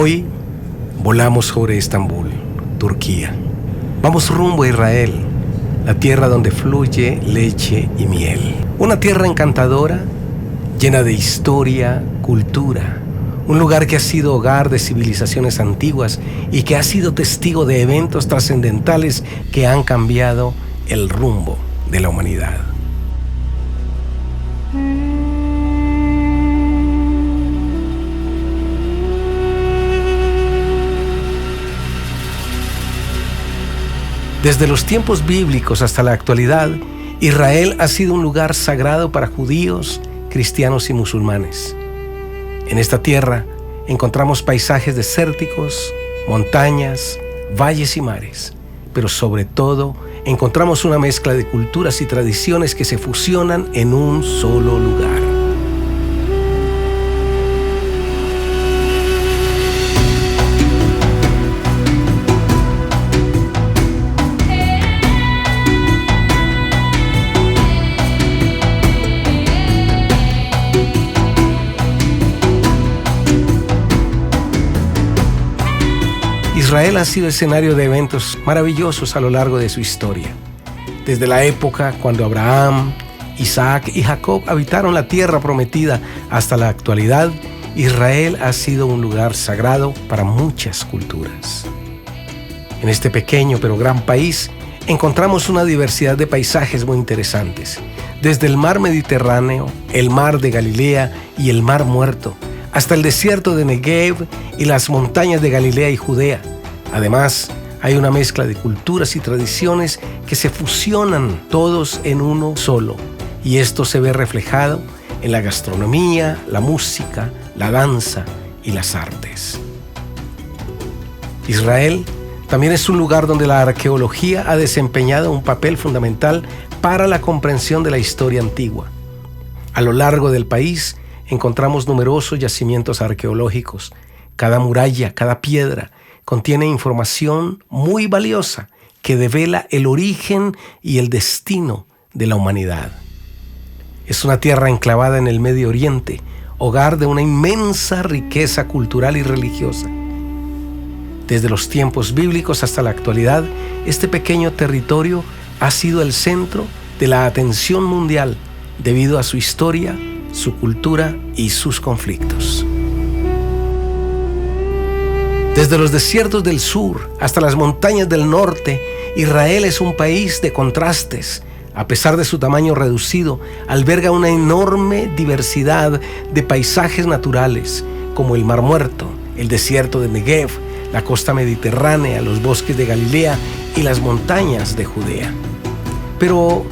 Hoy volamos sobre Estambul, Turquía. Vamos rumbo a Israel, la tierra donde fluye leche y miel. Una tierra encantadora, llena de historia, cultura. Un lugar que ha sido hogar de civilizaciones antiguas y que ha sido testigo de eventos trascendentales que han cambiado el rumbo de la humanidad. Desde los tiempos bíblicos hasta la actualidad, Israel ha sido un lugar sagrado para judíos, cristianos y musulmanes. En esta tierra encontramos paisajes desérticos, montañas, valles y mares, pero sobre todo encontramos una mezcla de culturas y tradiciones que se fusionan en un solo lugar. Israel ha sido escenario de eventos maravillosos a lo largo de su historia. Desde la época cuando Abraham, Isaac y Jacob habitaron la tierra prometida hasta la actualidad, Israel ha sido un lugar sagrado para muchas culturas. En este pequeño pero gran país encontramos una diversidad de paisajes muy interesantes, desde el mar Mediterráneo, el mar de Galilea y el mar Muerto, hasta el desierto de Negev y las montañas de Galilea y Judea. Además, hay una mezcla de culturas y tradiciones que se fusionan todos en uno solo, y esto se ve reflejado en la gastronomía, la música, la danza y las artes. Israel también es un lugar donde la arqueología ha desempeñado un papel fundamental para la comprensión de la historia antigua. A lo largo del país encontramos numerosos yacimientos arqueológicos. Cada muralla, cada piedra contiene información muy valiosa que devela el origen y el destino de la humanidad. Es una tierra enclavada en el Medio Oriente, hogar de una inmensa riqueza cultural y religiosa. Desde los tiempos bíblicos hasta la actualidad, este pequeño territorio ha sido el centro de la atención mundial debido a su historia, su cultura y sus conflictos. Desde los desiertos del sur hasta las montañas del norte, Israel es un país de contrastes. A pesar de su tamaño reducido, alberga una enorme diversidad de paisajes naturales, como el Mar Muerto, el desierto de Negev, la costa mediterránea, los bosques de Galilea y las montañas de Judea. Pero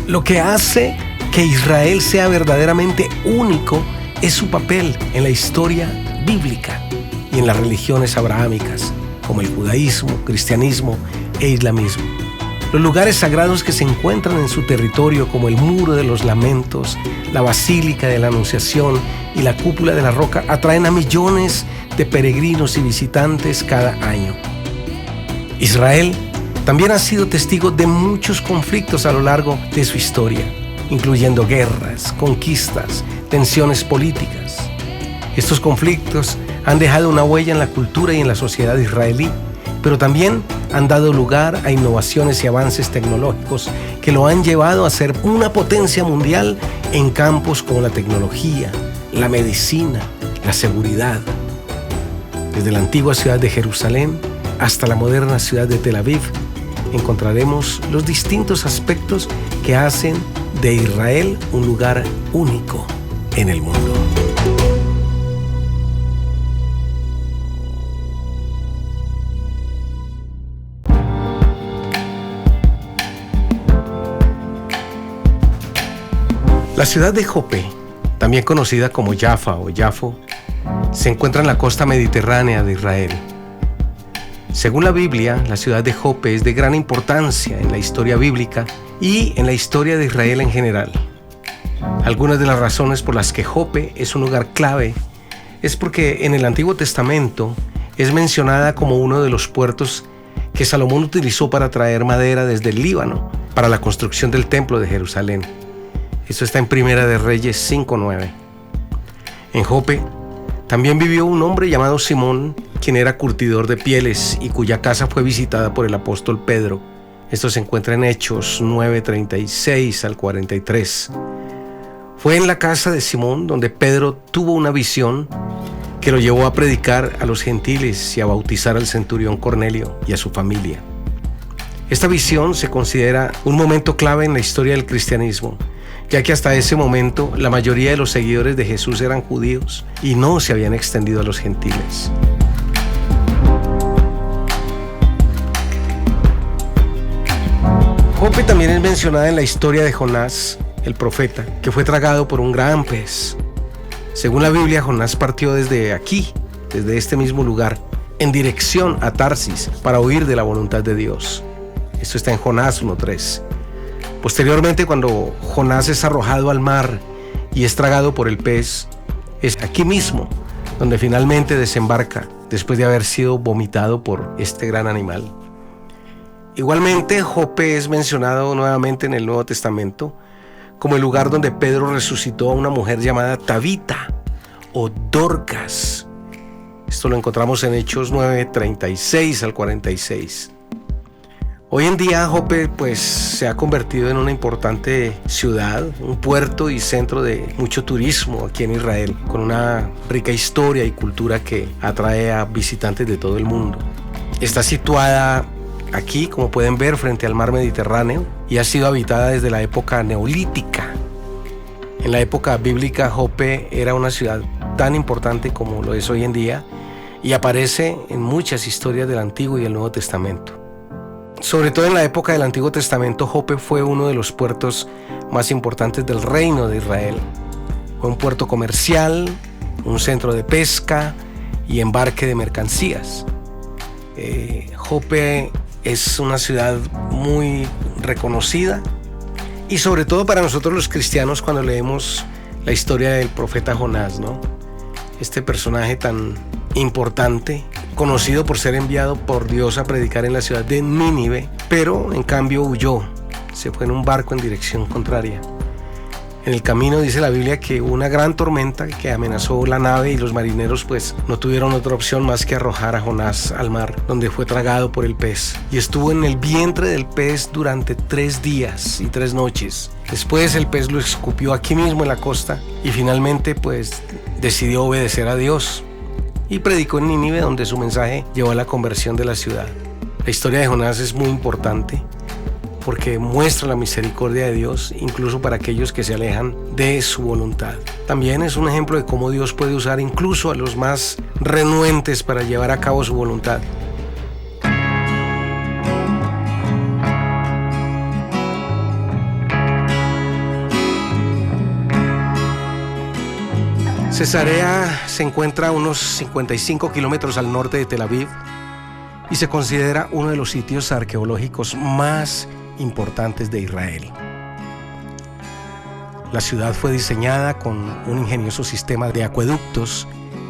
lo que hace que Israel sea verdaderamente único es su papel en la historia bíblica y en las religiones abrahámicas, como el judaísmo, cristianismo e islamismo. Los lugares sagrados que se encuentran en su territorio, como el Muro de los Lamentos, la Basílica de la Anunciación y la Cúpula de la Roca, atraen a millones de peregrinos y visitantes cada año. Israel también ha sido testigo de muchos conflictos a lo largo de su historia, incluyendo guerras, conquistas, tensiones políticas. Estos conflictos han dejado una huella en la cultura y en la sociedad israelí, pero también han dado lugar a innovaciones y avances tecnológicos que lo han llevado a ser una potencia mundial en campos como la tecnología, la medicina, la seguridad. Desde la antigua ciudad de Jerusalén hasta la moderna ciudad de Tel Aviv, encontraremos los distintos aspectos que hacen de Israel un lugar único en el mundo. La ciudad de Jope, también conocida como Jaffa o Jafo, se encuentra en la costa mediterránea de Israel. Según la Biblia, la ciudad de Jope es de gran importancia en la historia bíblica y en la historia de Israel en general. Algunas de las razones por las que Jope es un lugar clave es porque en el Antiguo Testamento es mencionada como uno de los puertos que Salomón utilizó para traer madera desde el Líbano para la construcción del Templo de Jerusalén. Esto está en Primera de Reyes 5:9. En Jope También vivió un hombre llamado Simón, quien era curtidor de pieles y cuya casa fue visitada por el apóstol Pedro. Esto se encuentra en Hechos 9:36 al 43. Fue en la casa de Simón donde Pedro tuvo una visión que lo llevó a predicar a los gentiles y a bautizar al centurión Cornelio y a su familia. Esta visión se considera un momento clave en la historia del cristianismo, ya que hasta ese momento la mayoría de los seguidores de Jesús eran judíos y no se habían extendido a los gentiles. Jope también es mencionada en la historia de Jonás, el profeta, que fue tragado por un gran pez. Según la Biblia, Jonás partió desde aquí, desde este mismo lugar, en dirección a Tarsis para huir de la voluntad de Dios. Esto está en Jonás 1:3. Posteriormente, cuando Jonás es arrojado al mar y es tragado por el pez, es aquí mismo donde finalmente desembarca después de haber sido vomitado por este gran animal. Igualmente, Jope es mencionado nuevamente en el Nuevo Testamento como el lugar donde Pedro resucitó a una mujer llamada Tabita o Dorcas. Esto lo encontramos en Hechos 9:36 al 46. Hoy en día Jope se ha convertido en una importante ciudad, un puerto y centro de mucho turismo aquí en Israel, con una rica historia y cultura que atrae a visitantes de todo el mundo. Está situada aquí, como pueden ver, frente al mar Mediterráneo y ha sido habitada desde la época neolítica. En la época bíblica, Jope era una ciudad tan importante como lo es hoy en día y aparece en muchas historias del Antiguo y el Nuevo Testamento. Sobre todo en la época del Antiguo Testamento, Jope fue uno de los puertos más importantes del reino de Israel. Fue un puerto comercial, un centro de pesca y embarque de mercancías. Jope es una ciudad muy reconocida y sobre todo para nosotros los cristianos cuando leemos la historia del profeta Jonás, ¿no? Este personaje tan importante, conocido por ser enviado por Dios a predicar en la ciudad de Nínive, pero en cambio huyó, se fue en un barco en dirección contraria. En el camino dice la Biblia que hubo una gran tormenta que amenazó la nave y los marineros no tuvieron otra opción más que arrojar a Jonás al mar, donde fue tragado por el pez y estuvo en el vientre del pez durante 3 días y 3 noches. Después el pez lo escupió aquí mismo en la costa y finalmente decidió obedecer a Dios y predicó en Nínive, donde su mensaje llevó a la conversión de la ciudad. La historia de Jonás es muy importante porque muestra la misericordia de Dios, incluso para aquellos que se alejan de su voluntad. También es un ejemplo de cómo Dios puede usar incluso a los más renuentes para llevar a cabo su voluntad. Cesarea se encuentra a unos 55 kilómetros al norte de Tel Aviv y se considera uno de los sitios arqueológicos más importantes de Israel. La ciudad fue diseñada con un ingenioso sistema de acueductos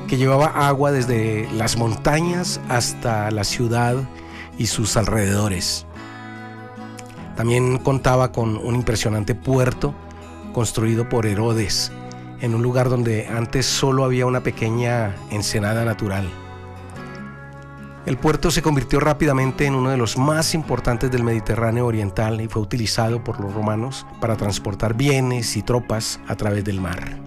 que llevaba agua desde las montañas hasta la ciudad y sus alrededores. También contaba con un impresionante puerto construido por Herodes, en un lugar donde antes solo había una pequeña ensenada natural. El puerto se convirtió rápidamente en uno de los más importantes del Mediterráneo oriental y fue utilizado por los romanos para transportar bienes y tropas a través del mar.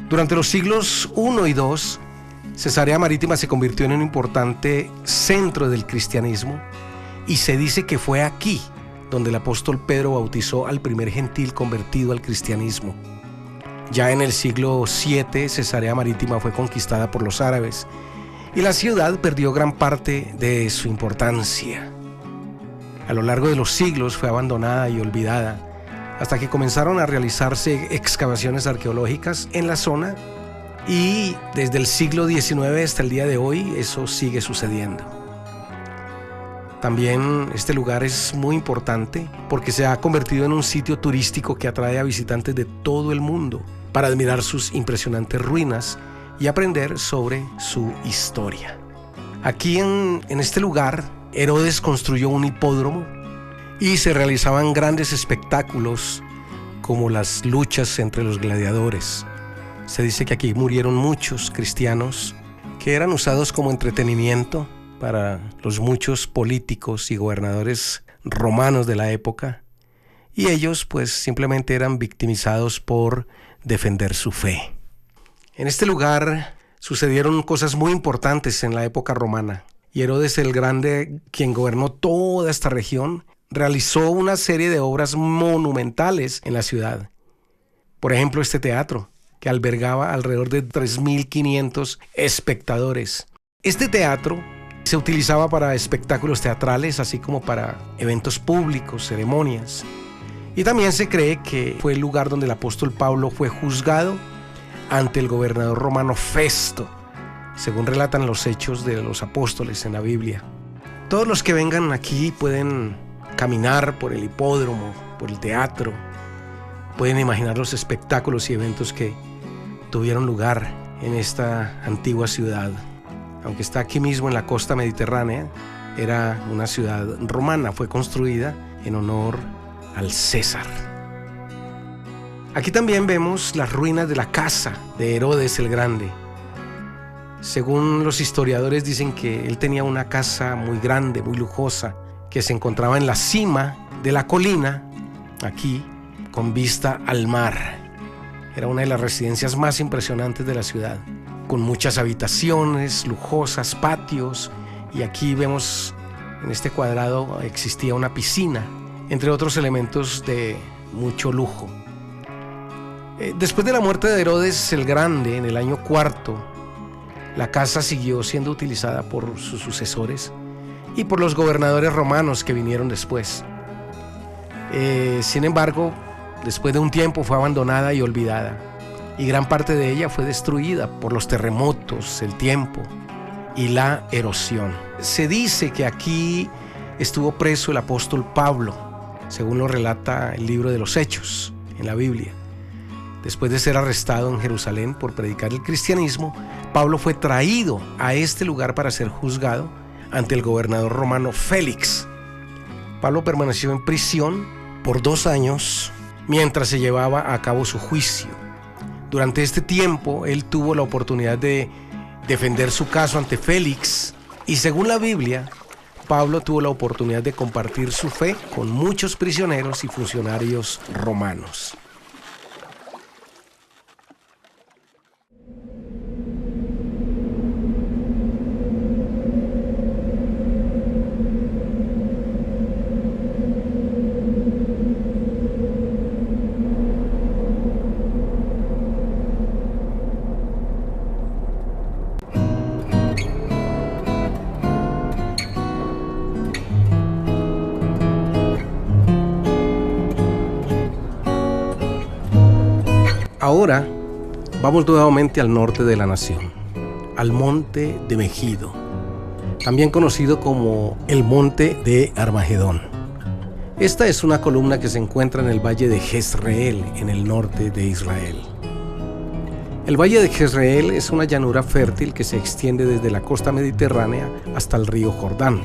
Durante los siglos I y II, Cesarea Marítima se convirtió en un importante centro del cristianismo y se dice que fue aquí donde el apóstol Pedro bautizó al primer gentil convertido al cristianismo. Ya en el siglo VII, Cesarea Marítima fue conquistada por los árabes y la ciudad perdió gran parte de su importancia. A lo largo de los siglos fue abandonada y olvidada, hasta que comenzaron a realizarse excavaciones arqueológicas en la zona y desde el siglo XIX hasta el día de hoy eso sigue sucediendo. También este lugar es muy importante porque se ha convertido en un sitio turístico que atrae a visitantes de todo el mundo para admirar sus impresionantes ruinas y aprender sobre su historia. Aquí en este lugar, Herodes construyó un hipódromo y se realizaban grandes espectáculos como las luchas entre los gladiadores. Se dice que aquí murieron muchos cristianos que eran usados como entretenimiento para los muchos políticos y gobernadores romanos de la época, y ellos pues simplemente eran victimizados por defender su fe. En este lugar sucedieron cosas muy importantes en la época romana, y Herodes el Grande, quien gobernó toda esta región, realizó una serie de obras monumentales en la ciudad. Por ejemplo, este teatro, que albergaba alrededor de 3.500 espectadores. Este teatro se utilizaba para espectáculos teatrales, así como para eventos públicos, ceremonias. Y también se cree que fue el lugar donde el apóstol Pablo fue juzgado ante el gobernador romano Festo, según relatan los hechos de los apóstoles en la Biblia. Todos los que vengan aquí pueden caminar por el hipódromo, por el teatro, pueden imaginar los espectáculos y eventos que tuvieron lugar en esta antigua ciudad. Aunque está aquí mismo en la costa mediterránea, era una ciudad romana, fue construida en honor al César. Aquí también vemos las ruinas de la casa de Herodes el Grande. Según los historiadores dicen que él tenía una casa muy grande, muy lujosa, que se encontraba en la cima de la colina, aquí, con vista al mar. Era una de las residencias más impresionantes de la ciudad, con muchas habitaciones lujosas, patios, y aquí vemos en este cuadrado existía una piscina, entre otros elementos de mucho lujo. Después de la muerte de Herodes el Grande en el año 4, la casa siguió siendo utilizada por sus sucesores y por los gobernadores romanos que vinieron después. Sin embargo, después de un tiempo fue abandonada y olvidada, y gran parte de ella fue destruida por los terremotos, el tiempo y la erosión. Se dice que aquí estuvo preso el apóstol Pablo, según lo relata el libro de los Hechos en la Biblia. Después de ser arrestado en Jerusalén por predicar el cristianismo, Pablo fue traído a este lugar para ser juzgado ante el gobernador romano Félix. Pablo permaneció en prisión por 2 años mientras se llevaba a cabo su juicio. Durante este tiempo, él tuvo la oportunidad de defender su caso ante Félix, y según la Biblia, Pablo tuvo la oportunidad de compartir su fe con muchos prisioneros y funcionarios romanos. Ahora vamos nuevamente al norte de la nación, al monte de Megido, también conocido como el monte de Armagedón. Esta es una columna que se encuentra en el valle de Jezreel, en el norte de Israel. El valle de Jezreel es una llanura fértil que se extiende desde la costa mediterránea hasta el río Jordán,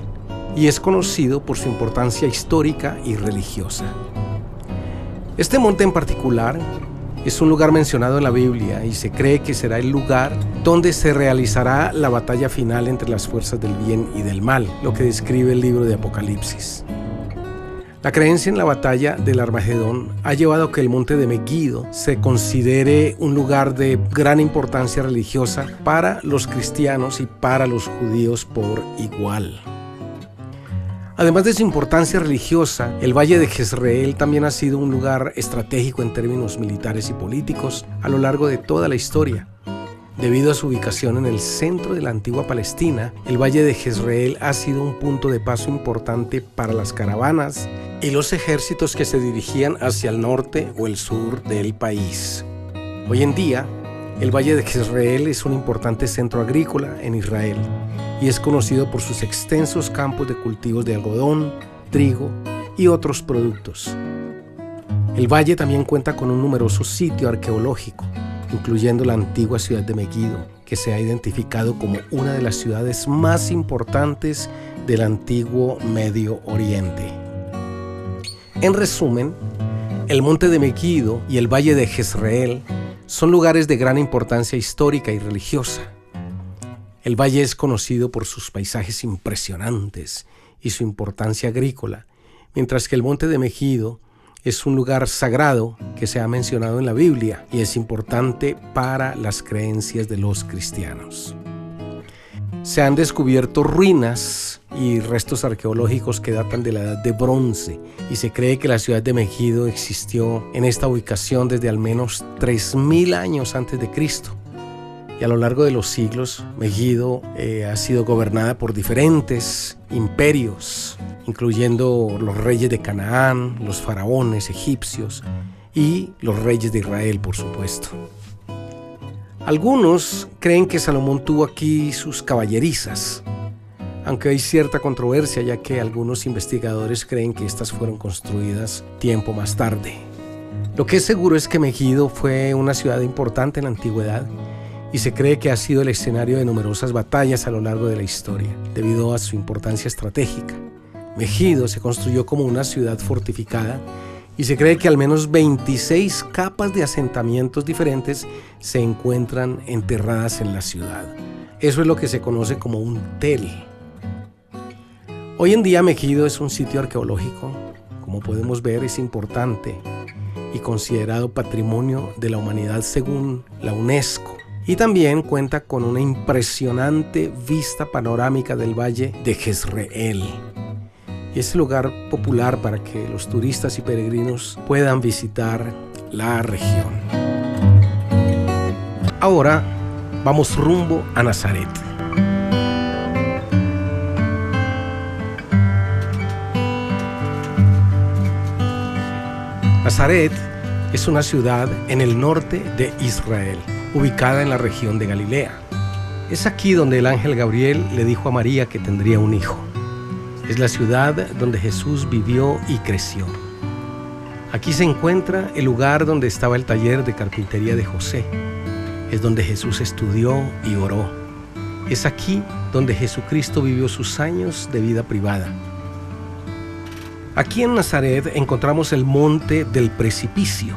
y es conocido por su importancia histórica y religiosa. Este monte en particular es un lugar mencionado en la Biblia y se cree que será el lugar donde se realizará la batalla final entre las fuerzas del bien y del mal, lo que describe el libro de Apocalipsis. La creencia en la batalla del Armagedón ha llevado a que el monte de Megido se considere un lugar de gran importancia religiosa para los cristianos y para los judíos por igual. Además de su importancia religiosa, el Valle de Jezreel también ha sido un lugar estratégico en términos militares y políticos a lo largo de toda la historia. Debido a su ubicación en el centro de la antigua Palestina, el Valle de Jezreel ha sido un punto de paso importante para las caravanas y los ejércitos que se dirigían hacia el norte o el sur del país. Hoy en día, el Valle de Jezreel es un importante centro agrícola en Israel y es conocido por sus extensos campos de cultivos de algodón, trigo y otros productos. El valle también cuenta con un numeroso sitio arqueológico, incluyendo la antigua ciudad de Megido, que se ha identificado como una de las ciudades más importantes del antiguo Medio Oriente. En resumen, el monte de Megido y el valle de Jezreel son lugares de gran importancia histórica y religiosa. El valle es conocido por sus paisajes impresionantes y su importancia agrícola, mientras que el monte de Megido es un lugar sagrado que se ha mencionado en la Biblia y es importante para las creencias de los cristianos. Se han descubierto ruinas y restos arqueológicos que datan de la Edad de Bronce y se cree que la ciudad de Megido existió en esta ubicación desde al menos 3000 años antes de Cristo. Y a lo largo de los siglos, Megido ha sido gobernada por diferentes imperios, incluyendo los reyes de Canaán, los faraones egipcios y los reyes de Israel, por supuesto. Algunos creen que Salomón tuvo aquí sus caballerizas, aunque hay cierta controversia ya que algunos investigadores creen que estas fueron construidas tiempo más tarde. Lo que es seguro es que Megido fue una ciudad importante en la antigüedad y se cree que ha sido el escenario de numerosas batallas a lo largo de la historia, debido a su importancia estratégica. Megido se construyó como una ciudad fortificada y se cree que al menos 26 capas de asentamientos diferentes se encuentran enterradas en la ciudad. Eso es lo que se conoce como un tel. Hoy en día Megido es un sitio arqueológico. Como podemos ver, es importante y considerado Patrimonio de la Humanidad según la UNESCO. Y también cuenta con una impresionante vista panorámica del valle de Jezreel. Y es un lugar popular para que los turistas y peregrinos puedan visitar la región. Ahora vamos rumbo a Nazaret. Nazaret es una ciudad en el norte de Israel, ubicada en la región de Galilea. Es aquí donde el ángel Gabriel le dijo a María que tendría un hijo. Es la ciudad donde Jesús vivió y creció. Aquí se encuentra el lugar donde estaba el taller de carpintería de José. Es donde Jesús estudió y oró. Es aquí donde Jesucristo vivió sus años de vida privada. Aquí en Nazaret encontramos el monte del precipicio,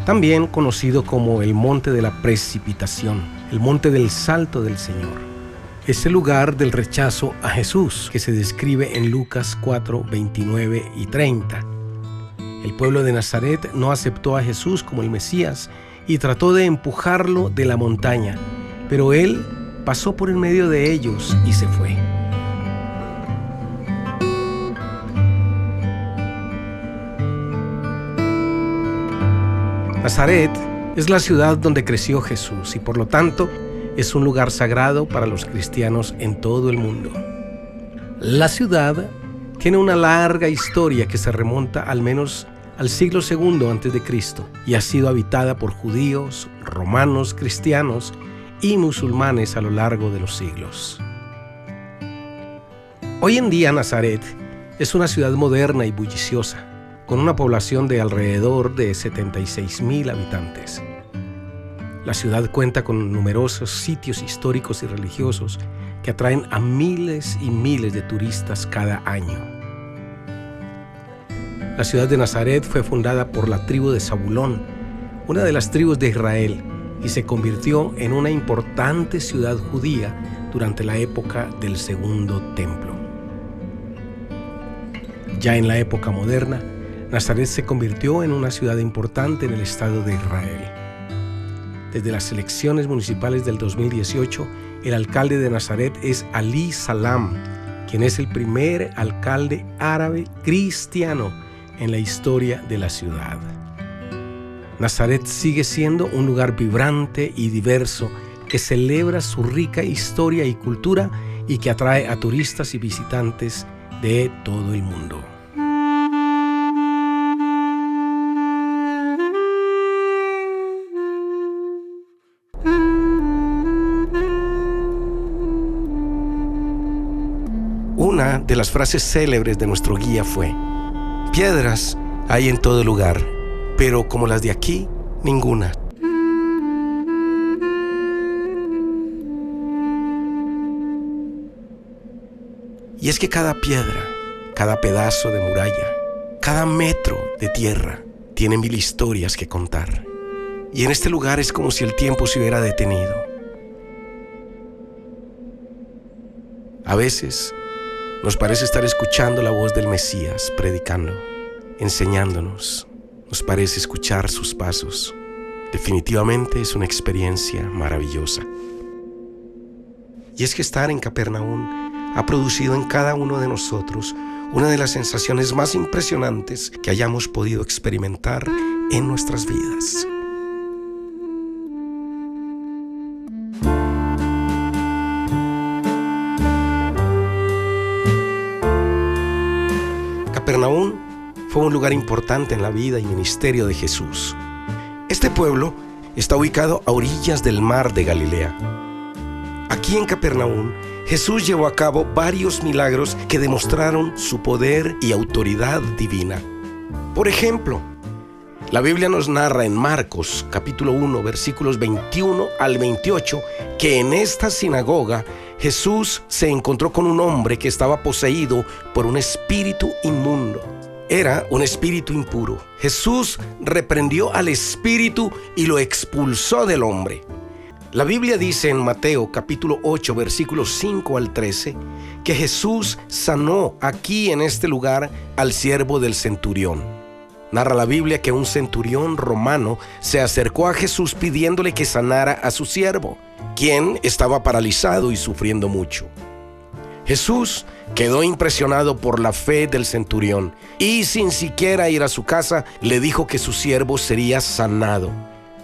también conocido como el monte de la precipitación, el monte del salto del Señor. Es el lugar del rechazo a Jesús, que se describe en Lucas 4, 29 y 30. El pueblo de Nazaret no aceptó a Jesús como el Mesías y trató de empujarlo de la montaña, pero él pasó por en medio de ellos y se fue. Nazaret es la ciudad donde creció Jesús y por lo tanto es un lugar sagrado para los cristianos en todo el mundo. La ciudad tiene una larga historia que se remonta al menos al siglo II a.C. y ha sido habitada por judíos, romanos, cristianos y musulmanes a lo largo de los siglos. Hoy en día Nazaret es una ciudad moderna y bulliciosa, con una población de alrededor de 76,000 habitantes. La ciudad cuenta con numerosos sitios históricos y religiosos que atraen a miles y miles de turistas cada año. La ciudad de Nazaret fue fundada por la tribu de Zabulón, una de las tribus de Israel, y se convirtió en una importante ciudad judía durante la época del Segundo Templo. Ya en la época moderna, Nazaret se convirtió en una ciudad importante en el Estado de Israel. Desde las elecciones municipales del 2018, el alcalde de Nazaret es Ali Salam, quien es el primer alcalde árabe cristiano en la historia de la ciudad. Nazaret sigue siendo un lugar vibrante y diverso que celebra su rica historia y cultura y que atrae a turistas y visitantes de todo el mundo. Una de las frases célebres de nuestro guía fue: piedras hay en todo lugar, pero como las de aquí, ninguna. Y es que cada piedra, cada pedazo de muralla, cada metro de tierra tiene 1000 historias que contar. Y en este lugar es como si el tiempo se hubiera detenido. A veces nos parece estar escuchando la voz del Mesías predicando, enseñándonos. Nos parece escuchar sus pasos. Definitivamente es una experiencia maravillosa. Y es que estar en Capernaum ha producido en cada uno de nosotros una de las sensaciones más impresionantes que hayamos podido experimentar en nuestras vidas. Capernaum fue un lugar importante en la vida y ministerio de Jesús. Este pueblo está ubicado a orillas del mar de Galilea. Aquí en Capernaum, Jesús llevó a cabo varios milagros que demostraron su poder y autoridad divina. Por ejemplo, la Biblia nos narra en Marcos, capítulo 1, versículos 21 al 28, que en esta sinagoga Jesús se encontró con un hombre que estaba poseído por un espíritu inmundo. Era un espíritu impuro. Jesús reprendió al espíritu y lo expulsó del hombre. La Biblia dice en Mateo capítulo 8 versículos 5 al 13 que Jesús sanó aquí en este lugar al siervo del centurión. Narra la Biblia que un centurión romano se acercó a Jesús pidiéndole que sanara a su siervo, quien estaba paralizado y sufriendo mucho. Jesús quedó impresionado por la fe del centurión y sin siquiera ir a su casa le dijo que su siervo sería sanado.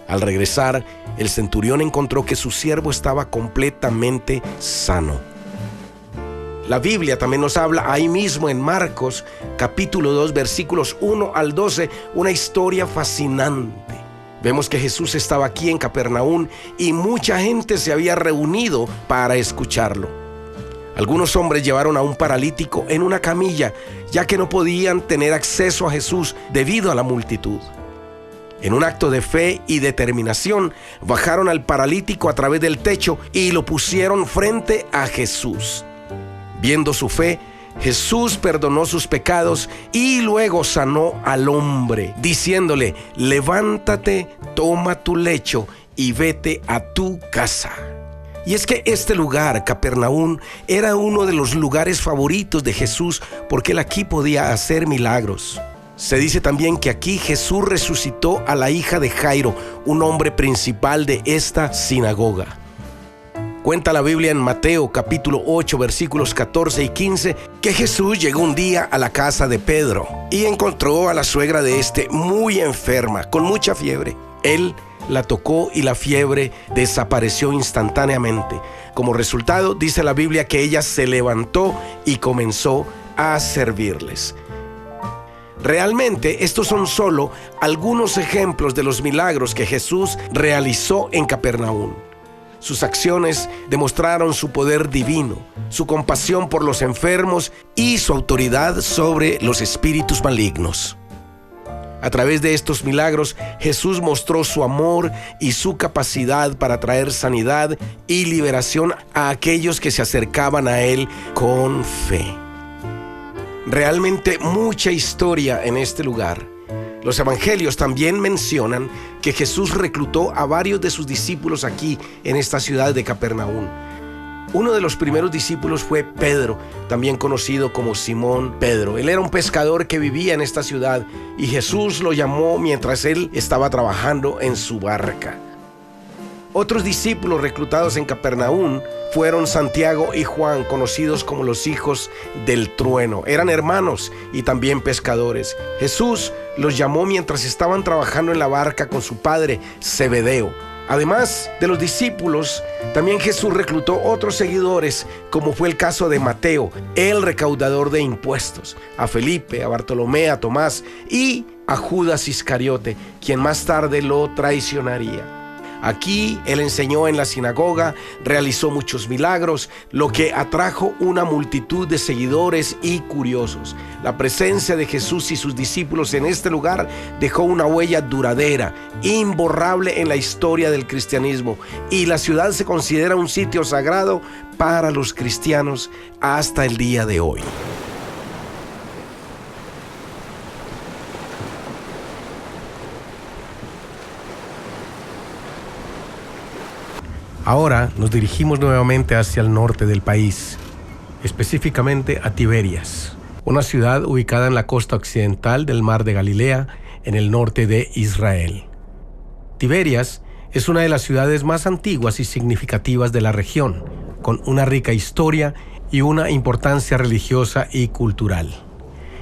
Al regresar, el centurión encontró que su siervo estaba completamente sano. La Biblia también nos habla ahí mismo en Marcos, capítulo 2, versículos 1 al 12, una historia fascinante. Vemos que Jesús estaba aquí en Capernaum y mucha gente se había reunido para escucharlo. Algunos hombres llevaron a un paralítico en una camilla, ya que no podían tener acceso a Jesús debido a la multitud. En un acto de fe y determinación, bajaron al paralítico a través del techo y lo pusieron frente a Jesús. Viendo su fe, Jesús perdonó sus pecados y luego sanó al hombre, diciéndole: levántate, toma tu lecho y vete a tu casa. Y es que este lugar, Capernaum, era uno de los lugares favoritos de Jesús porque él aquí podía hacer milagros. Se dice también que aquí Jesús resucitó a la hija de Jairo, un hombre principal de esta sinagoga. Cuenta la Biblia en Mateo capítulo 8 versículos 14 y 15 que Jesús llegó un día a la casa de Pedro y encontró a la suegra de este muy enferma, con mucha fiebre. Él la tocó y la fiebre desapareció instantáneamente. Como resultado, dice la Biblia que ella se levantó y comenzó a servirles. Realmente estos son solo algunos ejemplos de los milagros que Jesús realizó en Capernaum. Sus acciones demostraron su poder divino, su compasión por los enfermos y su autoridad sobre los espíritus malignos. A través de estos milagros, Jesús mostró su amor y su capacidad para traer sanidad y liberación a aquellos que se acercaban a Él con fe. Realmente mucha historia en este lugar. Los evangelios también mencionan que Jesús reclutó a varios de sus discípulos aquí en esta ciudad de Capernaum. Uno de los primeros discípulos fue Pedro, también conocido como Simón Pedro. Él era un pescador que vivía en esta ciudad y Jesús lo llamó mientras él estaba trabajando en su barca. Otros discípulos reclutados en Capernaum fueron Santiago y Juan, conocidos como los hijos del trueno. Eran hermanos y también pescadores. Jesús los llamó mientras estaban trabajando en la barca con su padre Zebedeo. Además de los discípulos, también Jesús reclutó otros seguidores, como fue el caso de Mateo, el recaudador de impuestos, a Felipe, a Bartolomé, a Tomás y a Judas Iscariote, quien más tarde lo traicionaría. Aquí él enseñó en la sinagoga, realizó muchos milagros, lo que atrajo una multitud de seguidores y curiosos. La presencia de Jesús y sus discípulos en este lugar dejó una huella duradera, imborrable en la historia del cristianismo, y la ciudad se considera un sitio sagrado para los cristianos hasta el día de hoy. Ahora nos dirigimos nuevamente hacia el norte del país, específicamente a Tiberias, una ciudad ubicada en la costa occidental del Mar de Galilea, en el norte de Israel. Tiberias es una de las ciudades más antiguas y significativas de la región, con una rica historia y una importancia religiosa y cultural.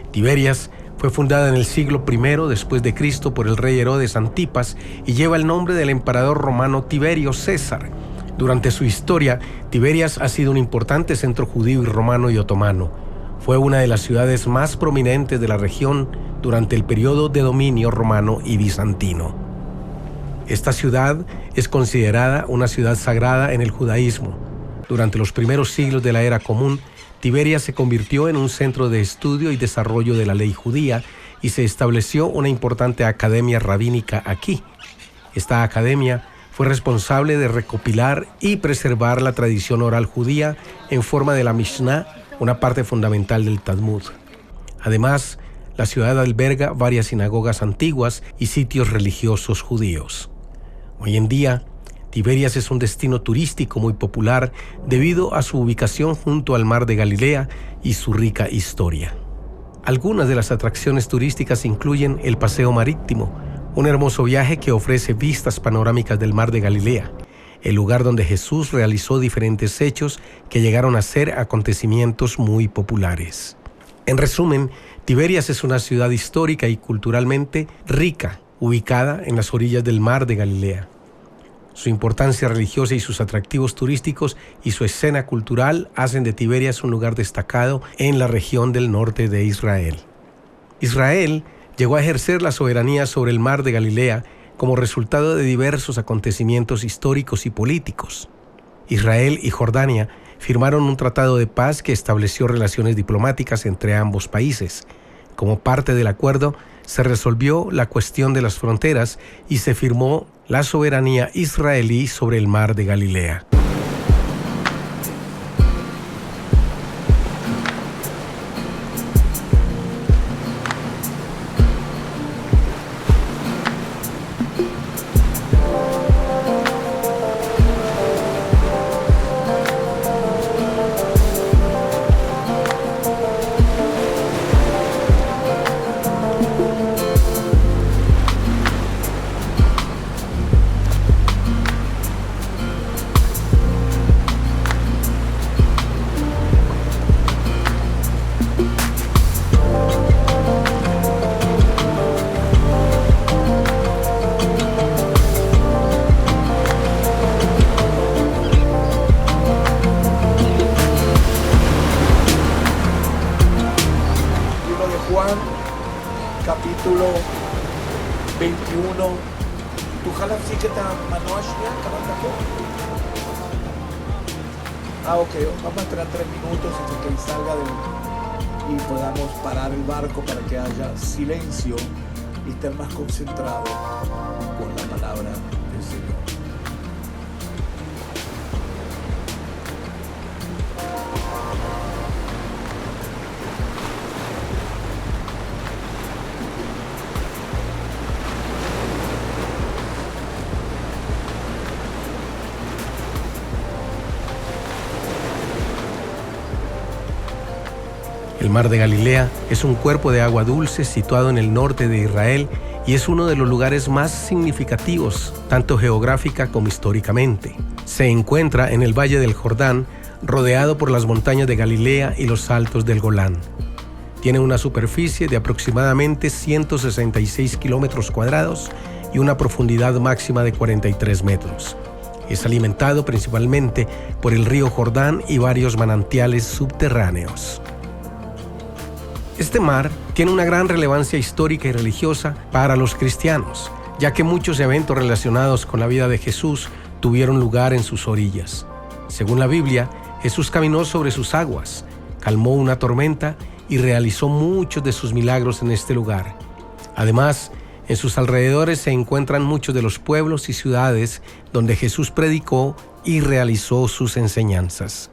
Tiberias fue fundada en el siglo I después de Cristo por el rey Herodes Antipas y lleva el nombre del emperador romano Tiberio César. Durante su historia, Tiberias ha sido un importante centro judío y romano y otomano. Fue una de las ciudades más prominentes de la región durante el periodo de dominio romano y bizantino. Esta ciudad es considerada una ciudad sagrada en el judaísmo. Durante los primeros siglos de la era común, Tiberias se convirtió en un centro de estudio y desarrollo de la ley judía y se estableció una importante academia rabínica aquí. Esta academia fue responsable de recopilar y preservar la tradición oral judía en forma de la Mishnah, una parte fundamental del Talmud. Además, la ciudad alberga varias sinagogas antiguas y sitios religiosos judíos. Hoy en día, Tiberias es un destino turístico muy popular debido a su ubicación junto al Mar de Galilea y su rica historia. Algunas de las atracciones turísticas incluyen el paseo marítimo, un hermoso viaje que ofrece vistas panorámicas del Mar de Galilea, el lugar donde Jesús realizó diferentes hechos que llegaron a ser acontecimientos muy populares. En resumen, Tiberias es una ciudad histórica y culturalmente rica, ubicada en las orillas del Mar de Galilea. Su importancia religiosa y sus atractivos turísticos y su escena cultural hacen de Tiberias un lugar destacado en la región del norte de Israel. Israel llegó a ejercer la soberanía sobre el Mar de Galilea como resultado de diversos acontecimientos históricos y políticos. Israel y Jordania firmaron un tratado de paz que estableció relaciones diplomáticas entre ambos países. Como parte del acuerdo, se resolvió la cuestión de las fronteras y se firmó la soberanía israelí sobre el Mar de Galilea. Juan, capítulo 21. תוכל להפסיק את המנוע שנייה? כמה דקות? Ok, vamos a esperar 3 minutos hasta que él salga y podamos parar el barco para que haya silencio y estén más concentrados con la palabra del Señor. El Mar de Galilea es un cuerpo de agua dulce situado en el norte de Israel y es uno de los lugares más significativos, tanto geográfica como históricamente. Se encuentra en el Valle del Jordán, rodeado por las montañas de Galilea y los altos del Golán. Tiene una superficie de aproximadamente 166 kilómetros cuadrados y una profundidad máxima de 43 metros. Es alimentado principalmente por el río Jordán y varios manantiales subterráneos. Este mar tiene una gran relevancia histórica y religiosa para los cristianos, ya que muchos eventos relacionados con la vida de Jesús tuvieron lugar en sus orillas. Según la Biblia, Jesús caminó sobre sus aguas, calmó una tormenta y realizó muchos de sus milagros en este lugar. Además, en sus alrededores se encuentran muchos de los pueblos y ciudades donde Jesús predicó y realizó sus enseñanzas.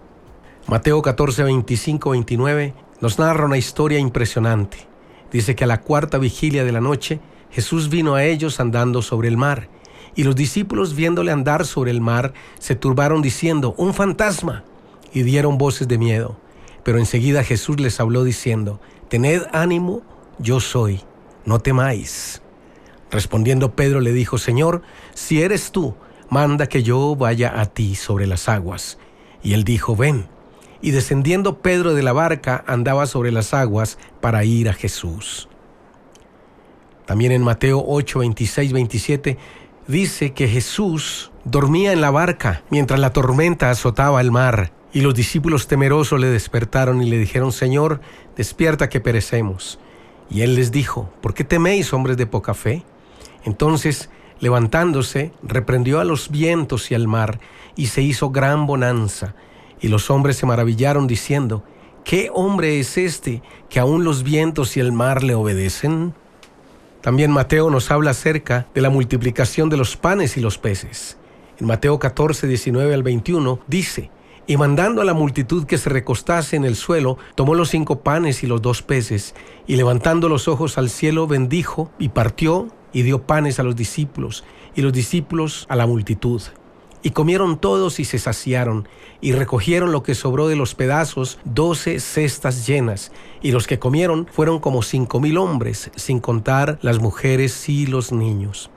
Mateo 14, 25, 29 nos narra una historia impresionante. Dice que a la 4ª vigilia de la noche, Jesús vino a ellos andando sobre el mar, Y los discípulos, viéndole andar sobre el mar, se turbaron diciendo: ¡un fantasma! Y dieron voces de miedo. Pero enseguida Jesús les habló diciendo: tened ánimo, yo soy, no temáis. Respondiendo Pedro le dijo: Señor, si eres tú, manda que yo vaya a ti sobre las aguas. Y él dijo: ven. Y descendiendo Pedro de la barca, andaba sobre las aguas para ir a Jesús. También en Mateo 8, 26, 27, dice que Jesús dormía en la barca mientras la tormenta azotaba el mar. Y los discípulos temerosos le despertaron y le dijeron: Señor, despierta que perecemos. Y él les dijo: ¿por qué teméis, hombres de poca fe? Entonces, levantándose, reprendió a los vientos y al mar, y se hizo gran bonanza. Y los hombres se maravillaron diciendo: ¿qué hombre es este que aún los vientos y el mar le obedecen? También Mateo nos habla acerca de la multiplicación de los panes y los peces. En Mateo 14, 19 al 21 dice: y mandando a la multitud que se recostase en el suelo, tomó los 5 panes y los 2 peces, y levantando los ojos al cielo, bendijo y partió, y dio panes a los discípulos, y los discípulos a la multitud. Y comieron todos y se saciaron, y recogieron lo que sobró de los pedazos, 12 cestas llenas, y los que comieron fueron como 5,000 hombres, sin contar las mujeres y los niños.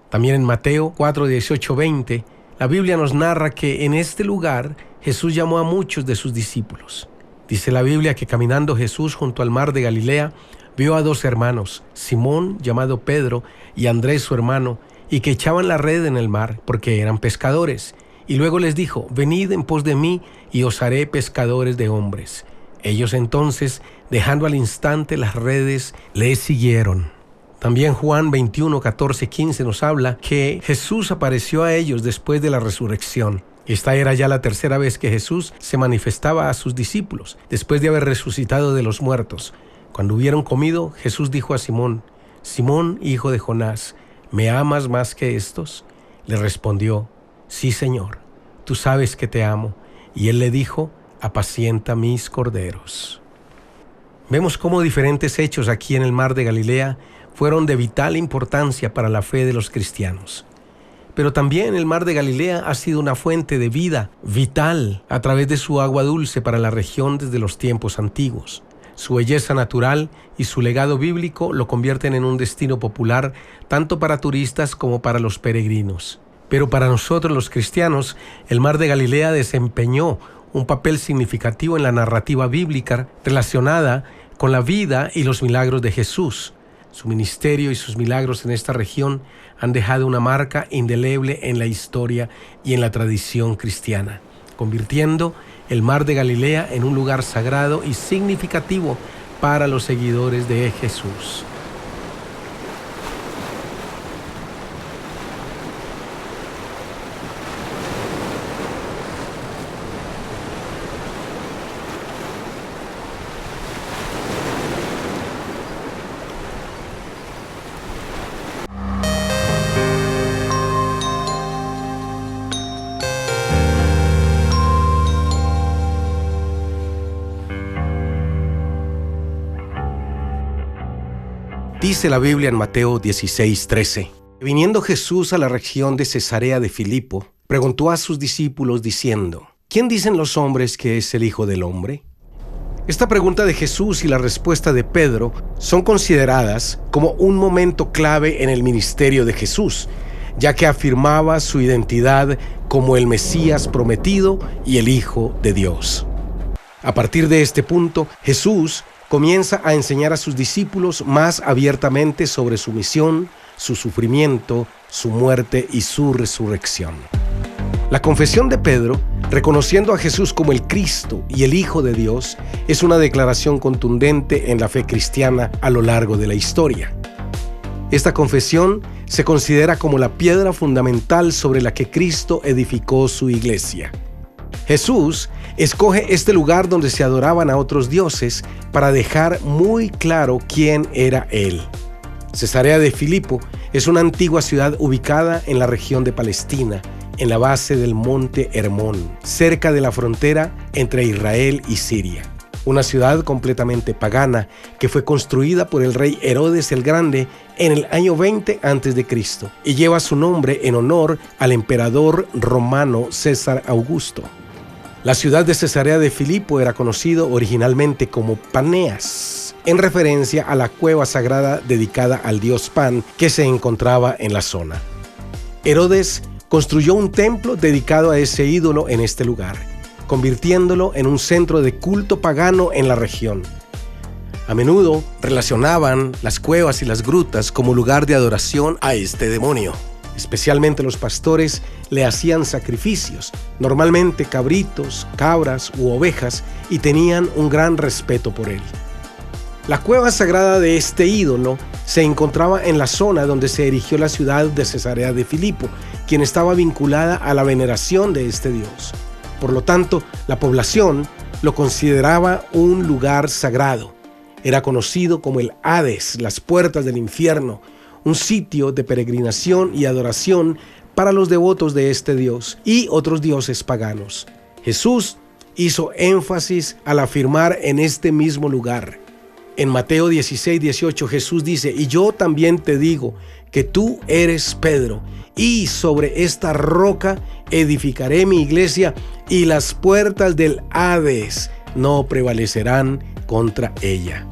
También en Mateo 4, 18, 20, la Biblia nos narra que en este lugar Jesús llamó a muchos de sus discípulos. Dice la Biblia que caminando Jesús junto al mar de Galilea, vio a 2 hermanos, Simón, llamado Pedro, y Andrés su hermano, y que echaban la red en el mar, porque eran pescadores. Y luego les dijo: venid en pos de mí, y os haré pescadores de hombres. Ellos entonces, dejando al instante las redes, le siguieron. También Juan 21, 14, 15 nos habla que Jesús apareció a ellos después de la resurrección. Esta era ya la 3ª vez que Jesús se manifestaba a sus discípulos, después de haber resucitado de los muertos. Cuando hubieron comido, Jesús dijo a Simón: Simón, hijo de Jonás, ¿me amas más que estos? Le respondió: sí, Señor, tú sabes que te amo. Y él le dijo: apacienta mis corderos. Vemos cómo diferentes hechos aquí en el mar de Galilea fueron de vital importancia para la fe de los cristianos. Pero también el mar de Galilea ha sido una fuente de vida vital a través de su agua dulce para la región desde los tiempos antiguos. Su belleza natural y su legado bíblico lo convierten en un destino popular tanto para turistas como para los peregrinos. Pero para nosotros los cristianos, el mar de Galilea desempeñó un papel significativo en la narrativa bíblica relacionada con la vida y los milagros de Jesús. Su ministerio y sus milagros en esta región han dejado una marca indeleble en la historia y en la tradición cristiana, convirtiendo el mar de Galilea en un lugar sagrado y significativo para los seguidores de Jesús. Dice la Biblia en Mateo 16, 13. Viniendo Jesús a la región de Cesarea de Filipo, preguntó a sus discípulos diciendo: ¿quién dicen los hombres que es el Hijo del Hombre? Esta pregunta de Jesús y la respuesta de Pedro son consideradas como un momento clave en el ministerio de Jesús, ya que afirmaba su identidad como el Mesías prometido y el Hijo de Dios. A partir de este punto, Jesús comienza a enseñar a sus discípulos más abiertamente sobre su misión, su sufrimiento, su muerte y su resurrección. La confesión de Pedro, reconociendo a Jesús como el Cristo y el Hijo de Dios, es una declaración contundente en la fe cristiana a lo largo de la historia. Esta confesión se considera como la piedra fundamental sobre la que Cristo edificó su iglesia. Jesús escoge este lugar donde se adoraban a otros dioses para dejar muy claro quién era Él. Cesarea de Filipo es una antigua ciudad ubicada en la región de Palestina, en la base del monte Hermón, cerca de la frontera entre Israel y Siria. Una ciudad completamente pagana que fue construida por el rey Herodes el Grande en el año 20 a.C. y lleva su nombre en honor al emperador romano César Augusto. La ciudad de Cesarea de Filipo era conocido originalmente como Paneas, en referencia a la cueva sagrada dedicada al dios Pan que se encontraba en la zona. Herodes construyó un templo dedicado a ese ídolo en este lugar, convirtiéndolo en un centro de culto pagano en la región. A menudo relacionaban las cuevas y las grutas como lugar de adoración a este demonio. Especialmente los pastores le hacían sacrificios, normalmente cabritos, cabras u ovejas, y tenían un gran respeto por él. La cueva sagrada de este ídolo se encontraba en la zona donde se erigió la ciudad de Cesarea de Filipo, quien estaba vinculada a la veneración de este dios. Por lo tanto, la población lo consideraba un lugar sagrado. Era conocido como el Hades, las puertas del infierno, un sitio de peregrinación y adoración para los devotos de este dios y otros dioses paganos. Jesús hizo énfasis al afirmar en este mismo lugar. En Mateo 16:18 Jesús dice: y yo también te digo que tú eres Pedro, y sobre esta roca edificaré mi iglesia, y las puertas del Hades no prevalecerán contra ella.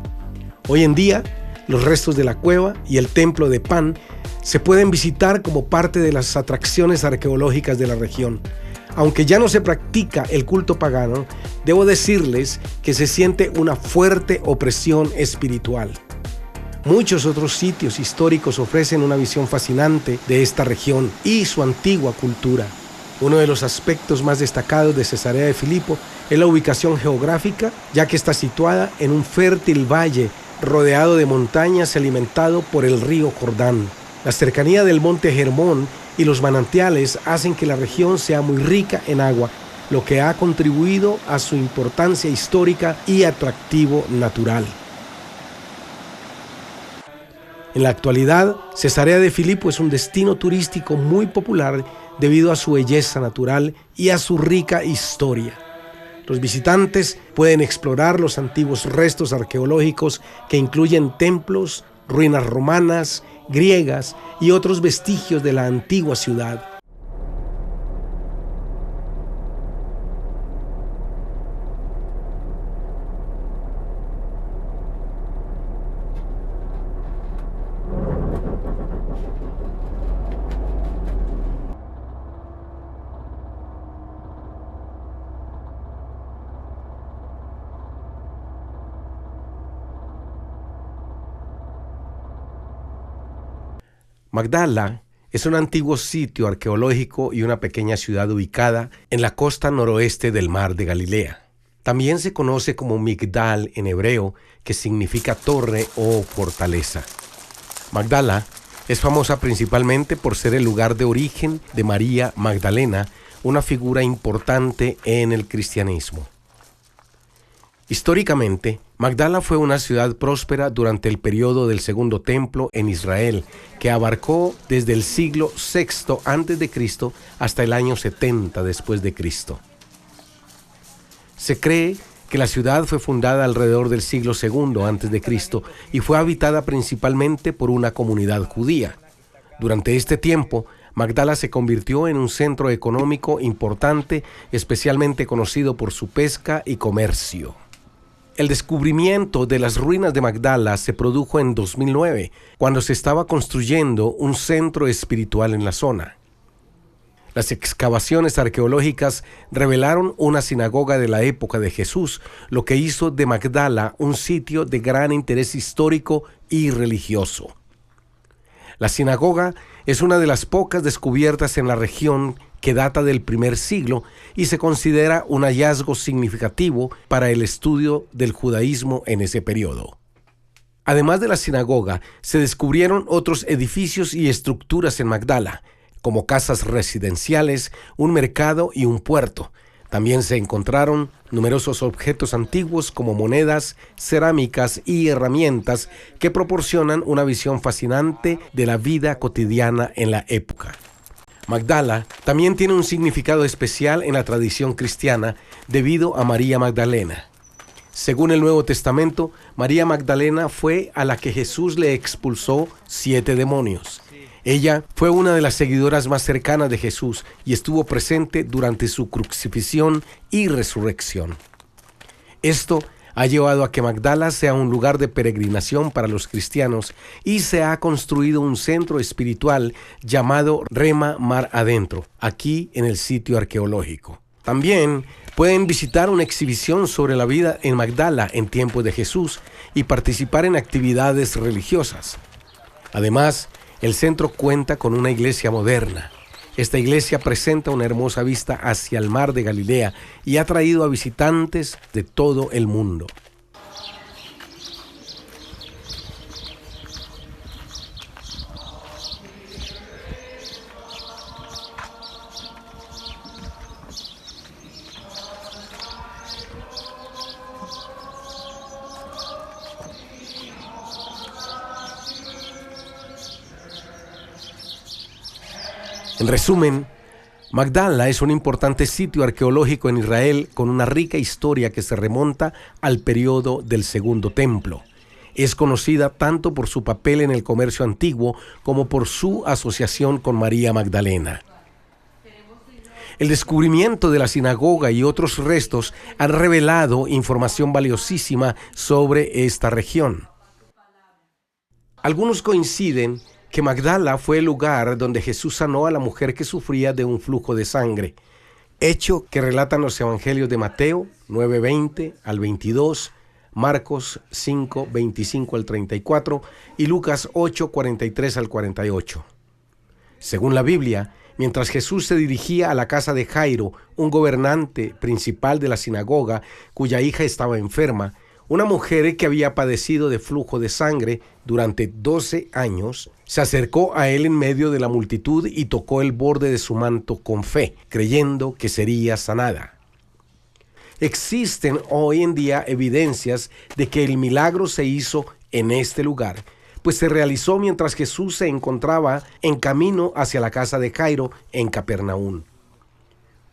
Hoy en día, los restos de la cueva y el templo de Pan se pueden visitar como parte de las atracciones arqueológicas de la región. Aunque ya no se practica el culto pagano, debo decirles que se siente una fuerte opresión espiritual. Muchos otros sitios históricos ofrecen una visión fascinante de esta región y su antigua cultura. Uno de los aspectos más destacados de Cesarea de Filipo es la ubicación geográfica, ya que está situada en un fértil valle rodeado de montañas y alimentado por el río Jordán. La cercanía del monte Hermón y los manantiales hacen que la región sea muy rica en agua, lo que ha contribuido a su importancia histórica y atractivo natural. En la actualidad, Cesarea de Filipo es un destino turístico muy popular debido a su belleza natural y a su rica historia. Los visitantes pueden explorar los antiguos restos arqueológicos que incluyen templos, ruinas romanas, griegas y otros vestigios de la antigua ciudad. Magdala es un antiguo sitio arqueológico y una pequeña ciudad ubicada en la costa noroeste del mar de Galilea. También se conoce como Migdal en hebreo, que significa torre o fortaleza. Magdala es famosa principalmente por ser el lugar de origen de María Magdalena, una figura importante en el cristianismo. Históricamente, Magdala fue una ciudad próspera durante el periodo del Segundo Templo en Israel, que abarcó desde el siglo VI a.C. hasta el año 70 después de Cristo. Se cree que la ciudad fue fundada alrededor del siglo II a.C. y fue habitada principalmente por una comunidad judía. Durante este tiempo, Magdala se convirtió en un centro económico importante, especialmente conocido por su pesca y comercio. El descubrimiento de las ruinas de Magdala se produjo en 2009, cuando se estaba construyendo un centro espiritual en la zona. Las excavaciones arqueológicas revelaron una sinagoga de la época de Jesús, lo que hizo de Magdala un sitio de gran interés histórico y religioso. La sinagoga es una de las pocas descubiertas en la región que data del primer siglo y se considera un hallazgo significativo para el estudio del judaísmo en ese periodo. Además de la sinagoga, se descubrieron otros edificios y estructuras en Magdala, como casas residenciales, un mercado y un puerto. También se encontraron numerosos objetos antiguos como monedas, cerámicas y herramientas que proporcionan una visión fascinante de la vida cotidiana en la época. Magdala también tiene un significado especial en la tradición cristiana debido a María Magdalena. Según el Nuevo Testamento, María Magdalena fue a la que Jesús le expulsó 7 demonios. Ella fue una de las seguidoras más cercanas de Jesús y estuvo presente durante su crucifixión y resurrección. Esto ha llevado a que Magdala sea un lugar de peregrinación para los cristianos y se ha construido un centro espiritual llamado Rema Mar Adentro, aquí en el sitio arqueológico. También pueden visitar una exhibición sobre la vida en Magdala en tiempos de Jesús y participar en actividades religiosas. Además, el centro cuenta con una iglesia moderna. Esta iglesia presenta una hermosa vista hacia el mar de Galilea y ha traído a visitantes de todo el mundo. En resumen, Magdala es un importante sitio arqueológico en Israel con una rica historia que se remonta al periodo del Segundo Templo. Es conocida tanto por su papel en el comercio antiguo como por su asociación con María Magdalena. El descubrimiento de la sinagoga y otros restos han revelado información valiosísima sobre esta región. Algunos coinciden que Magdala fue el lugar donde Jesús sanó a la mujer que sufría de un flujo de sangre, hecho que relatan los evangelios de Mateo 9:20 al 22, Marcos 5:25 al 34 y Lucas 8:43 al 48. Según la Biblia, mientras Jesús se dirigía a la casa de Jairo, un gobernante principal de la sinagoga cuya hija estaba enferma, una mujer que había padecido de flujo de sangre durante 12 años se acercó a él en medio de la multitud y tocó el borde de su manto con fe, creyendo que sería sanada. Existen hoy en día evidencias de que el milagro se hizo en este lugar, pues se realizó mientras Jesús se encontraba en camino hacia la casa de Jairo en Capernaum.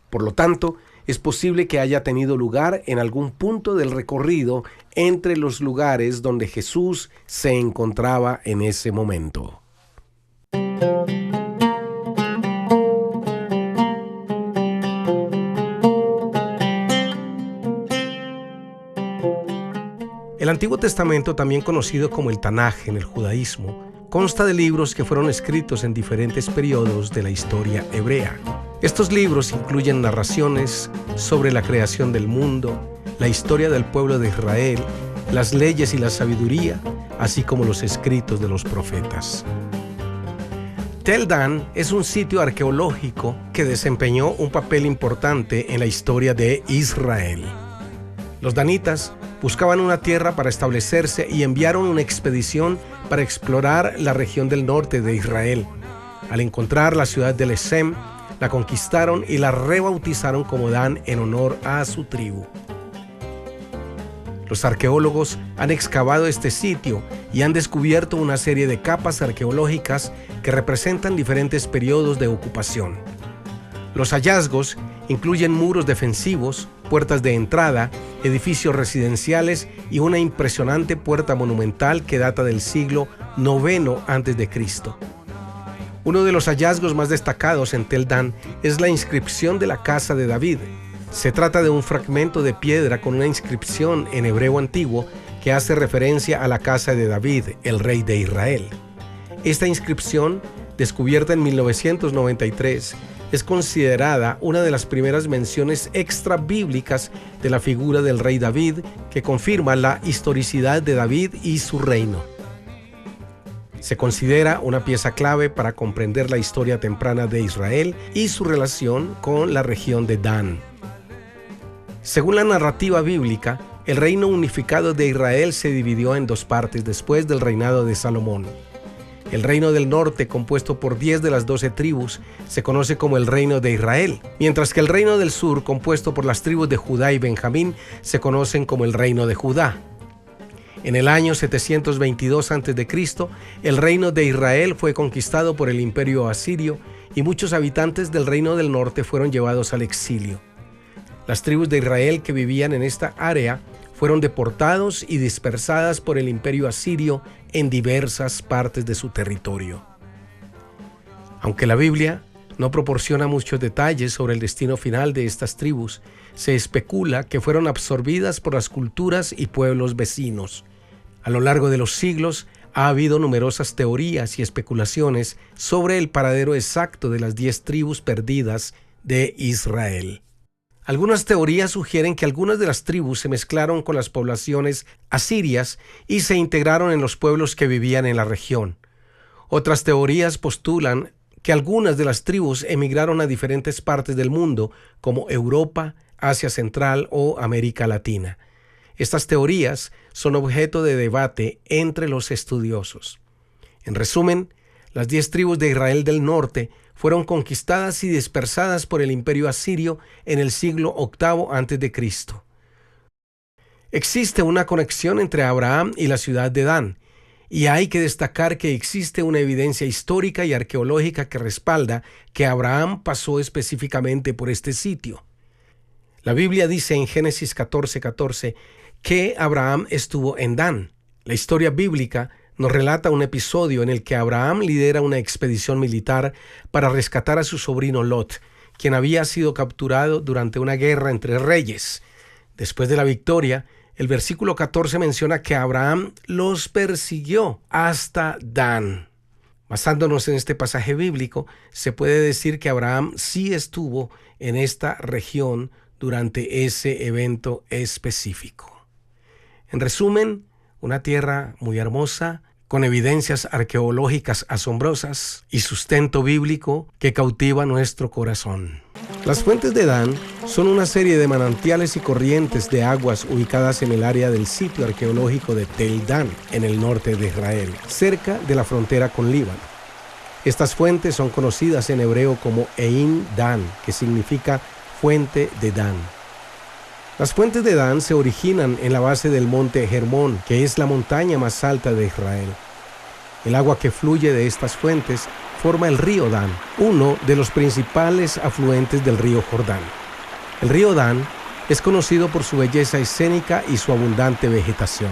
Por lo tanto, es posible que haya tenido lugar en algún punto del recorrido entre los lugares donde Jesús se encontraba en ese momento. El Antiguo Testamento, también conocido como el Tanaj en el judaísmo, consta de libros que fueron escritos en diferentes periodos de la historia hebrea. Estos libros incluyen narraciones sobre la creación del mundo, la historia del pueblo de Israel, las leyes y la sabiduría, así como los escritos de los profetas. Tel Dan es un sitio arqueológico que desempeñó un papel importante en la historia de Israel. Los danitas buscaban una tierra para establecerse y enviaron una expedición para explorar la región del norte de Israel. Al encontrar la ciudad de Lesem, la conquistaron y la rebautizaron como Dan en honor a su tribu. Los arqueólogos han excavado este sitio y han descubierto una serie de capas arqueológicas que representan diferentes periodos de ocupación. Los hallazgos incluyen muros defensivos, puertas de entrada, edificios residenciales y una impresionante puerta monumental que data del siglo IX a.C. Uno de los hallazgos más destacados en Tel Dan es la inscripción de la casa de David. Se trata de un fragmento de piedra con una inscripción en hebreo antiguo que hace referencia a la casa de David, el rey de Israel. Esta inscripción, descubierta en 1993, es considerada una de las primeras menciones extrabíblicas de la figura del rey David, que confirma la historicidad de David y su reino. Se considera una pieza clave para comprender la historia temprana de Israel y su relación con la región de Dan. Según la narrativa bíblica, el reino unificado de Israel se dividió en dos partes después del reinado de Salomón. El reino del norte, compuesto por 10 de las 12 tribus, se conoce como el reino de Israel, mientras que el reino del sur, compuesto por las tribus de Judá y Benjamín, se conocen como el reino de Judá. En el año 722 a.C., el reino de Israel fue conquistado por el imperio asirio y muchos habitantes del reino del norte fueron llevados al exilio. Las tribus de Israel que vivían en esta área fueron deportados y dispersadas por el imperio asirio en diversas partes de su territorio. Aunque la Biblia no proporciona muchos detalles sobre el destino final de estas tribus, se especula que fueron absorbidas por las culturas y pueblos vecinos. A lo largo de los siglos ha habido numerosas teorías y especulaciones sobre el paradero exacto de las 10 tribus perdidas de Israel. Algunas teorías sugieren que algunas de las tribus se mezclaron con las poblaciones asirias y se integraron en los pueblos que vivían en la región. Otras teorías postulan que algunas de las tribus emigraron a diferentes partes del mundo, como Europa, Asia Central o América Latina. Estas teorías son objeto de debate entre los estudiosos. En resumen, las 10 tribus de Israel del norte fueron conquistadas y dispersadas por el imperio asirio en el siglo VIII a.C. Existe una conexión entre Abraham y la ciudad de Dan, y hay que destacar que existe una evidencia histórica y arqueológica que respalda que Abraham pasó específicamente por este sitio. La Biblia dice en Génesis 14:14 que Abraham estuvo en Dan. La historia bíblica nos relata un episodio en el que Abraham lidera una expedición militar para rescatar a su sobrino Lot, quien había sido capturado durante una guerra entre reyes. Después de la victoria, el versículo 14 menciona que Abraham los persiguió hasta Dan. Basándonos en este pasaje bíblico, se puede decir que Abraham sí estuvo en esta región durante ese evento específico. En resumen, una tierra muy hermosa, con evidencias arqueológicas asombrosas y sustento bíblico que cautiva nuestro corazón. Las fuentes de Dan son una serie de manantiales y corrientes de aguas ubicadas en el área del sitio arqueológico de Tel Dan, en el norte de Israel, cerca de la frontera con Líbano. Estas fuentes son conocidas en hebreo como Ein Dan, que significa fuente de Dan. Las fuentes de Dan se originan en la base del monte Hermón, que es la montaña más alta de Israel. El agua que fluye de estas fuentes forma el río Dan, uno de los principales afluentes del río Jordán. El río Dan es conocido por su belleza escénica y su abundante vegetación.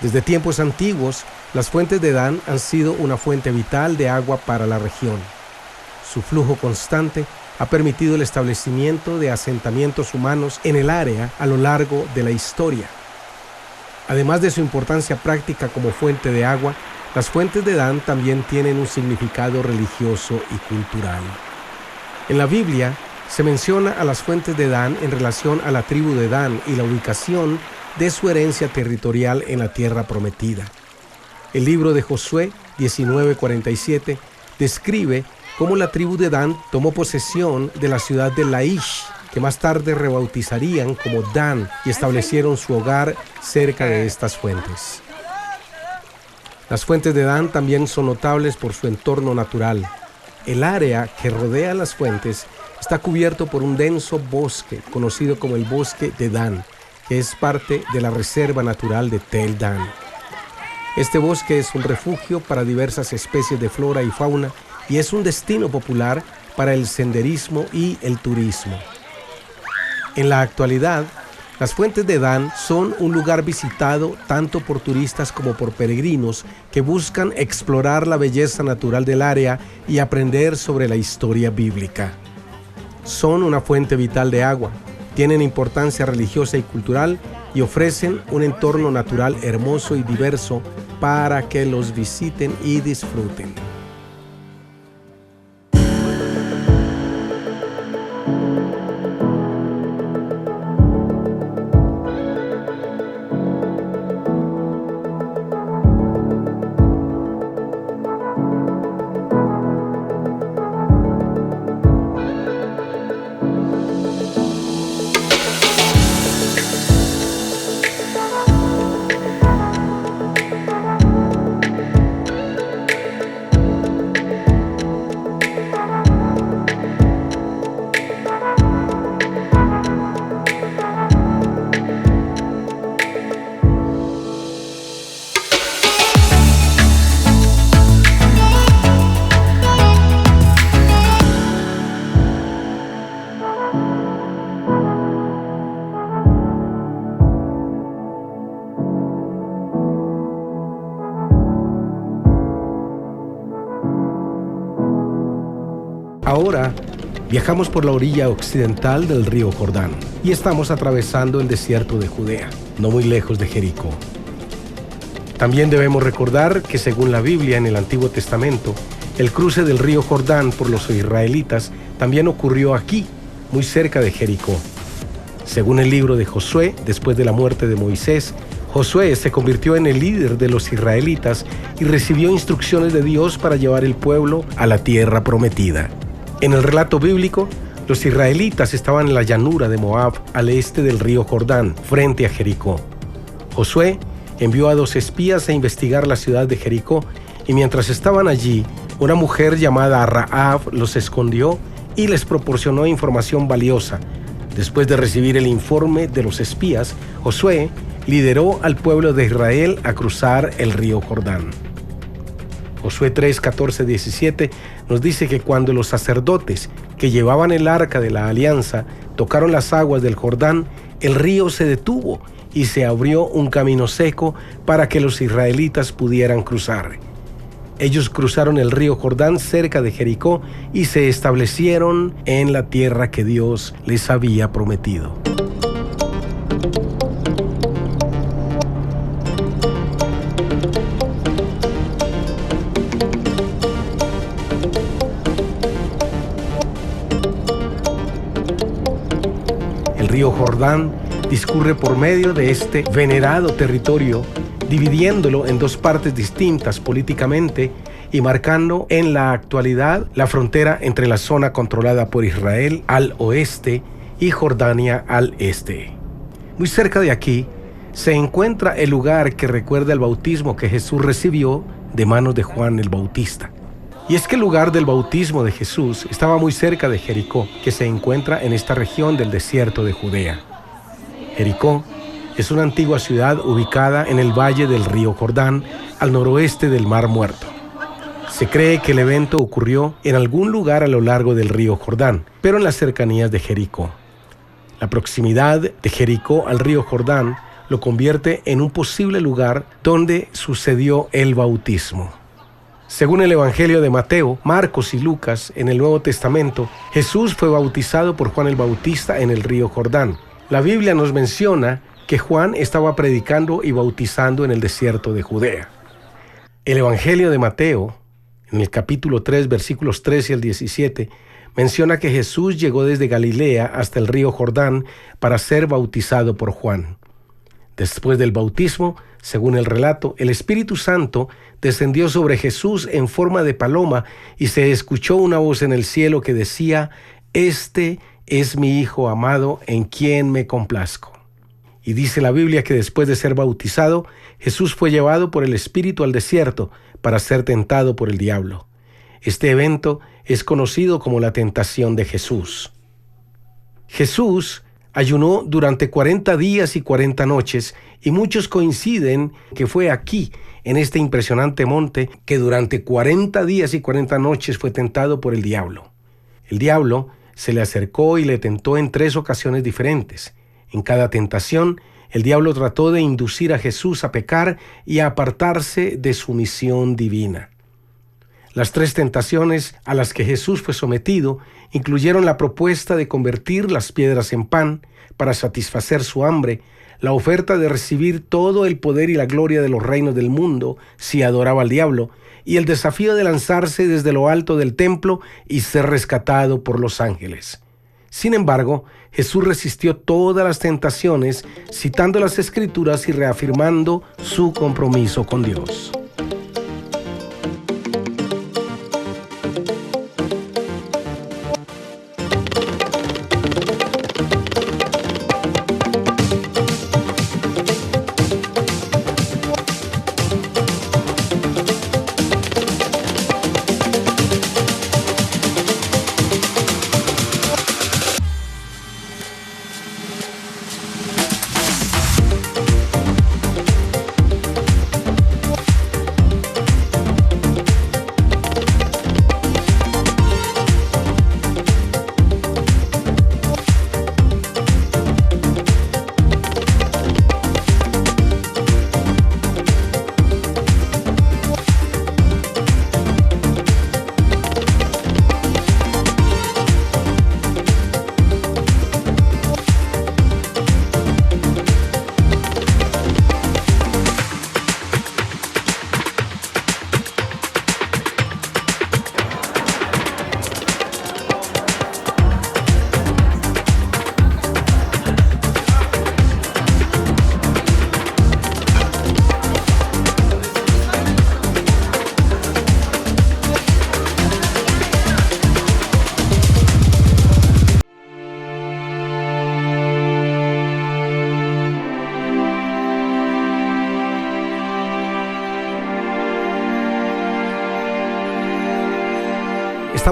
Desde tiempos antiguos, las fuentes de Dan han sido una fuente vital de agua para la región. Su flujo constante ha permitido el establecimiento de asentamientos humanos en el área a lo largo de la historia. Además de su importancia práctica como fuente de agua, las fuentes de Dan también tienen un significado religioso y cultural. En la Biblia se menciona a las fuentes de Dan en relación a la tribu de Dan y la ubicación de su herencia territorial en la tierra prometida. El libro de Josué 19:47 describe cómo la tribu de Dan tomó posesión de la ciudad de Laish, que más tarde rebautizarían como Dan, y establecieron su hogar cerca de estas fuentes. Las fuentes de Dan también son notables por su entorno natural. El área que rodea las fuentes está cubierto por un denso bosque conocido como el bosque de Dan, que es parte de la reserva natural de Tel Dan. Este bosque es un refugio para diversas especies de flora y fauna y es un destino popular para el senderismo y el turismo. En la actualidad, las fuentes de Dan son un lugar visitado tanto por turistas como por peregrinos que buscan explorar la belleza natural del área y aprender sobre la historia bíblica. Son una fuente vital de agua, tienen importancia religiosa y cultural y ofrecen un entorno natural hermoso y diverso para que los visiten y disfruten. Ahora viajamos por la orilla occidental del río Jordán y estamos atravesando el desierto de Judea, no muy lejos de Jericó. También debemos recordar que según la Biblia en el Antiguo Testamento, el cruce del río Jordán por los israelitas también ocurrió aquí, muy cerca de Jericó. Según el libro de Josué, después de la muerte de Moisés, Josué se convirtió en el líder de los israelitas y recibió instrucciones de Dios para llevar el pueblo a la tierra prometida. En el relato bíblico, los israelitas estaban en la llanura de Moab, al este del río Jordán, frente a Jericó. Josué envió a 2 espías a investigar la ciudad de Jericó, y mientras estaban allí, una mujer llamada Rahab los escondió y les proporcionó información valiosa. Después de recibir el informe de los espías, Josué lideró al pueblo de Israel a cruzar el río Jordán. Josué 3, 14, 17 nos dice que cuando los sacerdotes que llevaban el arca de la alianza tocaron las aguas del Jordán, el río se detuvo y se abrió un camino seco para que los israelitas pudieran cruzar. Ellos cruzaron el río Jordán cerca de Jericó y se establecieron en la tierra que Dios les había prometido. El río Jordán discurre por medio de este venerado territorio, dividiéndolo en 2 partes distintas políticamente y marcando en la actualidad la frontera entre la zona controlada por Israel al oeste y Jordania al este. Muy cerca de aquí se encuentra el lugar que recuerda el bautismo que Jesús recibió de manos de Juan el Bautista. Y es que el lugar del bautismo de Jesús estaba muy cerca de Jericó, que se encuentra en esta región del desierto de Judea. Jericó es una antigua ciudad ubicada en el valle del río Jordán, al noroeste del Mar Muerto. Se cree que el evento ocurrió en algún lugar a lo largo del río Jordán, pero en las cercanías de Jericó. La proximidad de Jericó al río Jordán lo convierte en un posible lugar donde sucedió el bautismo. Según el Evangelio de Mateo, Marcos y Lucas, en el Nuevo Testamento, Jesús fue bautizado por Juan el Bautista en el río Jordán. La Biblia nos menciona que Juan estaba predicando y bautizando en el desierto de Judea. El Evangelio de Mateo, en el capítulo 3, versículos 13 al 17, menciona que Jesús llegó desde Galilea hasta el río Jordán para ser bautizado por Juan. Después del bautismo, según el relato, el Espíritu Santo descendió sobre Jesús en forma de paloma y se escuchó una voz en el cielo que decía: «Este es mi Hijo amado, en quien me complazco». Y dice la Biblia que después de ser bautizado, Jesús fue llevado por el Espíritu al desierto para ser tentado por el diablo. Este evento es conocido como la tentación de Jesús. Jesús ayunó durante 40 días y 40 noches, y muchos coinciden que fue aquí, en este impresionante monte, que durante 40 días y 40 noches fue tentado por el diablo. El diablo se le acercó y le tentó en 3 ocasiones diferentes. En cada tentación, el diablo trató de inducir a Jesús a pecar y a apartarse de su misión divina. Las 3 tentaciones a las que Jesús fue sometido incluyeron la propuesta de convertir las piedras en pan para satisfacer su hambre, la oferta de recibir todo el poder y la gloria de los reinos del mundo si adoraba al diablo, y el desafío de lanzarse desde lo alto del templo y ser rescatado por los ángeles. Sin embargo, Jesús resistió todas las tentaciones, citando las Escrituras y reafirmando su compromiso con Dios.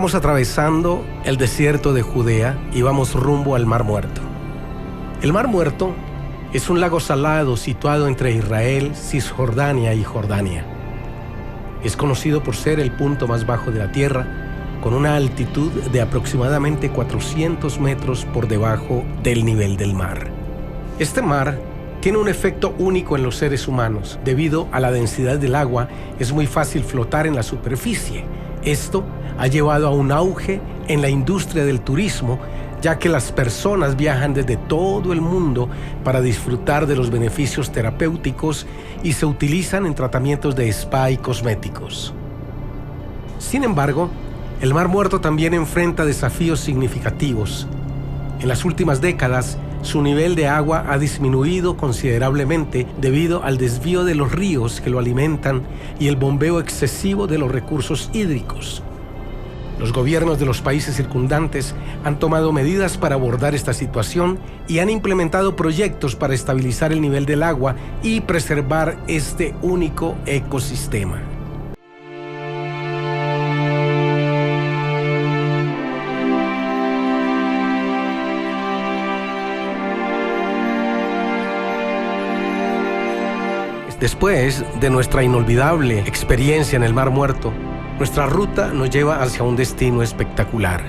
Estamos atravesando el desierto de Judea y vamos rumbo al Mar Muerto. El Mar Muerto es un lago salado situado entre Israel, Cisjordania y Jordania. Es conocido por ser el punto más bajo de la tierra, con una altitud de aproximadamente 400 metros por debajo del nivel del mar. Este mar tiene un efecto único en los seres humanos. Debido a la densidad del agua, es muy fácil flotar en la superficie. Esto ha llevado a un auge en la industria del turismo, ya que las personas viajan desde todo el mundo para disfrutar de los beneficios terapéuticos y se utilizan en tratamientos de spa y cosméticos. Sin embargo, el Mar Muerto también enfrenta desafíos significativos. En las últimas décadas, su nivel de agua ha disminuido considerablemente debido al desvío de los ríos que lo alimentan y el bombeo excesivo de los recursos hídricos. Los gobiernos de los países circundantes han tomado medidas para abordar esta situación y han implementado proyectos para estabilizar el nivel del agua y preservar este único ecosistema. Después de nuestra inolvidable experiencia en el Mar Muerto, nuestra ruta nos lleva hacia un destino espectacular.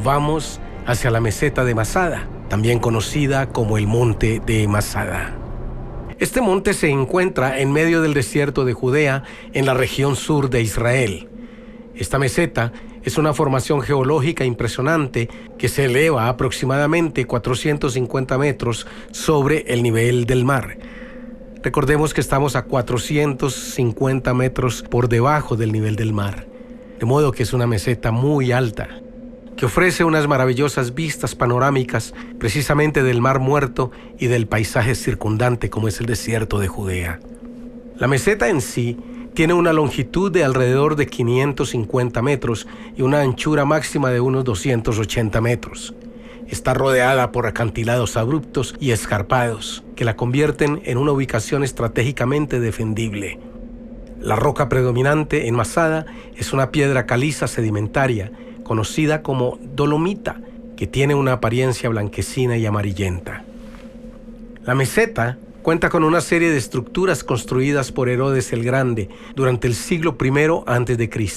Vamos hacia la meseta de Masada, también conocida como el Monte de Masada. Este monte se encuentra en medio del desierto de Judea, en la región sur de Israel. Esta meseta es una formación geológica impresionante que se eleva a aproximadamente 450 metros sobre el nivel del mar. Recordemos que estamos a 450 metros por debajo del nivel del mar, de modo que es una meseta muy alta, que ofrece unas maravillosas vistas panorámicas precisamente del Mar Muerto y del paisaje circundante como es el desierto de Judea. La meseta en sí tiene una longitud de alrededor de 550 metros y una anchura máxima de unos 280 metros. Está rodeada por acantilados abruptos y escarpados que la convierten en una ubicación estratégicamente defendible. La roca predominante en Masada es una piedra caliza sedimentaria conocida como dolomita, que tiene una apariencia blanquecina y amarillenta. La meseta cuenta con una serie de estructuras construidas por Herodes el Grande durante el siglo I a.C.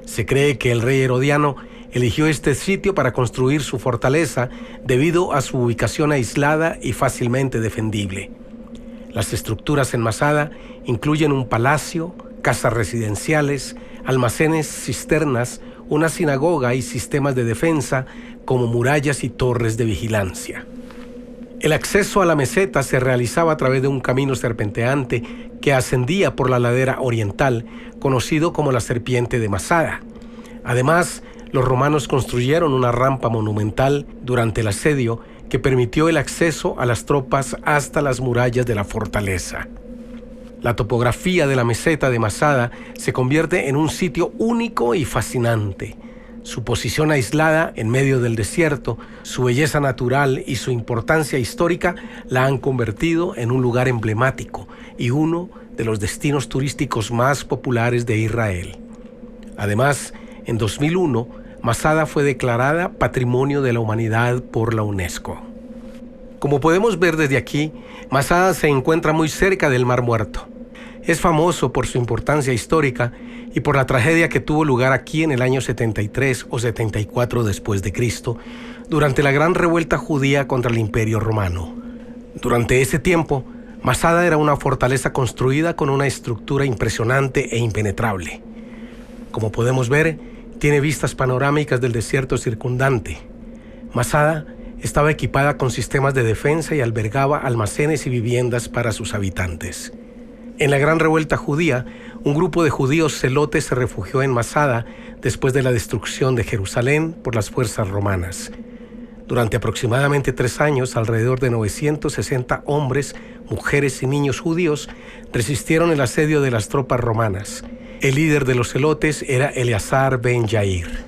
Se cree que el rey Herodiano eligió este sitio para construir su fortaleza debido a su ubicación aislada y fácilmente defendible. Las estructuras en Masada incluyen un palacio, casas residenciales, almacenes, cisternas, una sinagoga y sistemas de defensa como murallas y torres de vigilancia. El acceso a la meseta se realizaba a través de un camino serpenteante que ascendía por la ladera oriental, conocido como la Serpiente de Masada. Además, los romanos construyeron una rampa monumental durante el asedio que permitió el acceso a las tropas hasta las murallas de la fortaleza. La topografía de la meseta de Masada se convierte en un sitio único y fascinante. Su posición aislada en medio del desierto, su belleza natural y su importancia histórica la han convertido en un lugar emblemático y uno de los destinos turísticos más populares de Israel. Además, en 2001, Masada fue declarada Patrimonio de la Humanidad por la UNESCO. Como podemos ver desde aquí, Masada se encuentra muy cerca del Mar Muerto. Es famoso por su importancia histórica y por la tragedia que tuvo lugar aquí en el año 73 o 74 después de Cristo, durante la gran revuelta judía contra el Imperio Romano. Durante ese tiempo, Masada era una fortaleza construida con una estructura impresionante e impenetrable. Como podemos ver, tiene vistas panorámicas del desierto circundante. Masada estaba equipada con sistemas de defensa y albergaba almacenes y viviendas para sus habitantes. En la gran revuelta judía, un grupo de judíos celotes se refugió en Masada después de la destrucción de Jerusalén por las fuerzas romanas. Durante aproximadamente 3 años, alrededor de 960 hombres, mujeres y niños judíos resistieron el asedio de las tropas romanas. El líder de los celotes era Eleazar ben Yair.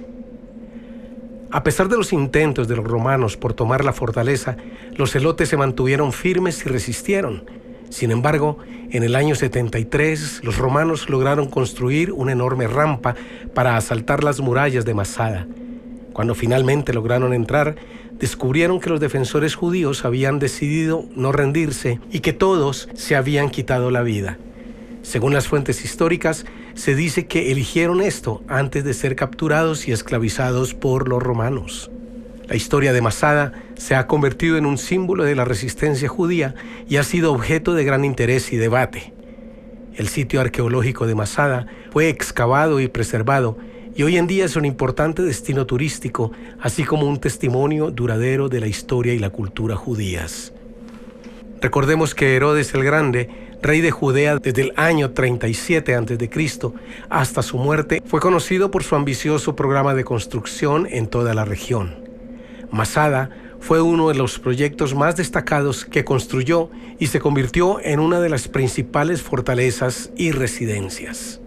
A pesar de los intentos de los romanos por tomar la fortaleza, los celotes se mantuvieron firmes y resistieron. Sin embargo, en el año 73, los romanos lograron construir una enorme rampa para asaltar las murallas de Masada. Cuando finalmente lograron entrar, descubrieron que los defensores judíos habían decidido no rendirse y que todos se habían quitado la vida. Según las fuentes históricas, se dice que eligieron esto antes de ser capturados y esclavizados por los romanos. La historia de Masada se ha convertido en un símbolo de la resistencia judía y ha sido objeto de gran interés y debate. El sitio arqueológico de Masada fue excavado y preservado y hoy en día es un importante destino turístico, así como un testimonio duradero de la historia y la cultura judías. Recordemos que Herodes el Grande, rey de Judea desde el año 37 a.C. hasta su muerte, fue conocido por su ambicioso programa de construcción en toda la región. Masada fue uno de los proyectos más destacados que construyó y se convirtió en una de las principales fortalezas y residencias.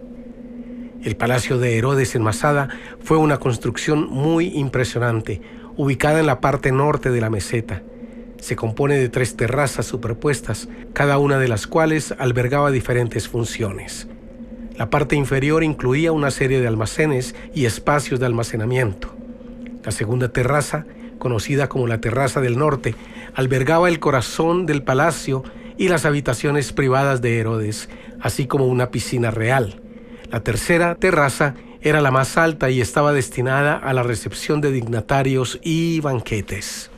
El palacio de Herodes en Masada fue una construcción muy impresionante, ubicada en la parte norte de la meseta. Se compone de 3 terrazas superpuestas, cada una de las cuales albergaba diferentes funciones. La parte inferior incluía una serie de almacenes y espacios de almacenamiento. La segunda terraza, conocida como la Terraza del Norte, albergaba el corazón del palacio y las habitaciones privadas de Herodes, así como una piscina real. La tercera terraza era la más alta y estaba destinada a la recepción de dignatarios y banquetes.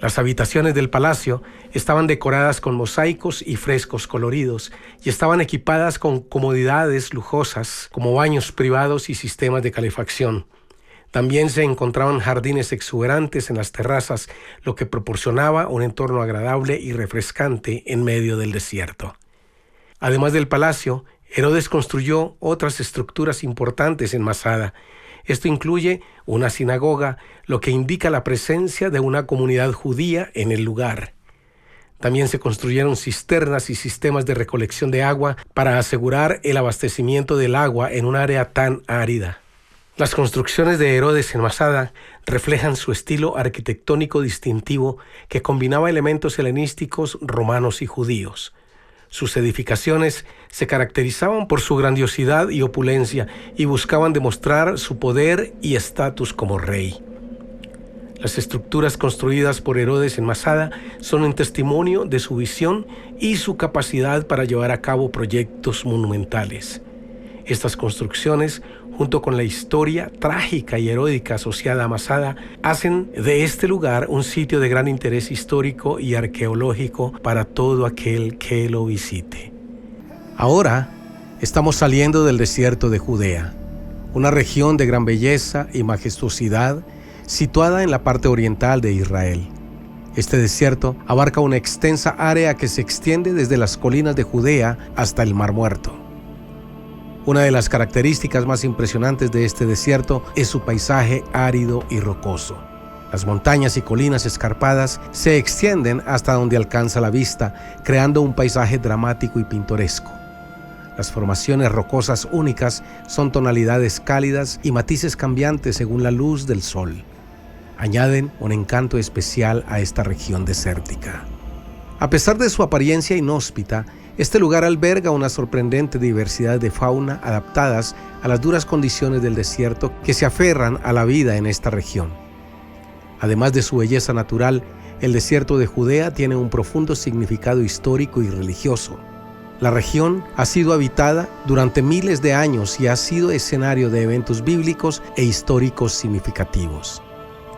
Las habitaciones del palacio estaban decoradas con mosaicos y frescos coloridos y estaban equipadas con comodidades lujosas como baños privados y sistemas de calefacción. También se encontraban jardines exuberantes en las terrazas, lo que proporcionaba un entorno agradable y refrescante en medio del desierto. Además del palacio, Herodes construyó otras estructuras importantes en Masada. Esto incluye una sinagoga, lo que indica la presencia de una comunidad judía en el lugar. También se construyeron cisternas y sistemas de recolección de agua para asegurar el abastecimiento del agua en un área tan árida. Las construcciones de Herodes en Masada reflejan su estilo arquitectónico distintivo que combinaba elementos helenísticos, romanos y judíos. Sus edificaciones se caracterizaban por su grandiosidad y opulencia y buscaban demostrar su poder y estatus como rey. Las estructuras construidas por Herodes en Masada son un testimonio de su visión y su capacidad para llevar a cabo proyectos monumentales. Estas construcciones, junto con la historia trágica y heroica asociada a Masada, hacen de este lugar un sitio de gran interés histórico y arqueológico para todo aquel que lo visite. Ahora estamos saliendo del desierto de Judea, una región de gran belleza y majestuosidad situada en la parte oriental de Israel. Este desierto abarca una extensa área que se extiende desde las colinas de Judea hasta el Mar Muerto. Una de las características más impresionantes de este desierto es su paisaje árido y rocoso. Las montañas y colinas escarpadas se extienden hasta donde alcanza la vista, creando un paisaje dramático y pintoresco. Las formaciones rocosas únicas son tonalidades cálidas y matices cambiantes según la luz del sol. Añaden un encanto especial a esta región desértica. A pesar de su apariencia inhóspita, este lugar alberga una sorprendente diversidad de fauna adaptadas a las duras condiciones del desierto que se aferran a la vida en esta región. Además de su belleza natural, el desierto de Judea tiene un profundo significado histórico y religioso. La región ha sido habitada durante miles de años y ha sido escenario de eventos bíblicos e históricos significativos.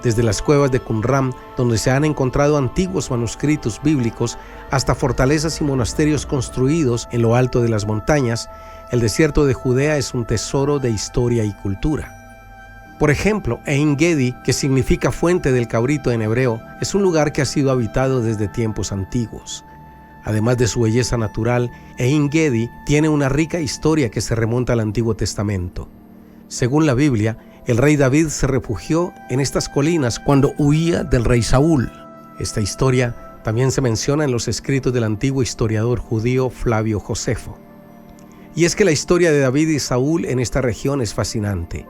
Desde las cuevas de Qumran, donde se han encontrado antiguos manuscritos bíblicos, hasta fortalezas y monasterios construidos en lo alto de las montañas, el desierto de Judea es un tesoro de historia y cultura. Por ejemplo, Ein Gedi, que significa fuente del cabrito en hebreo, es un lugar que ha sido habitado desde tiempos antiguos. Además de su belleza natural, Ein Gedi tiene una rica historia que se remonta al Antiguo Testamento. Según la Biblia, el rey David se refugió en estas colinas cuando huía del rey Saúl. Esta historia también se menciona en los escritos del antiguo historiador judío Flavio Josefo. Y es que la historia de David y Saúl en esta región es fascinante.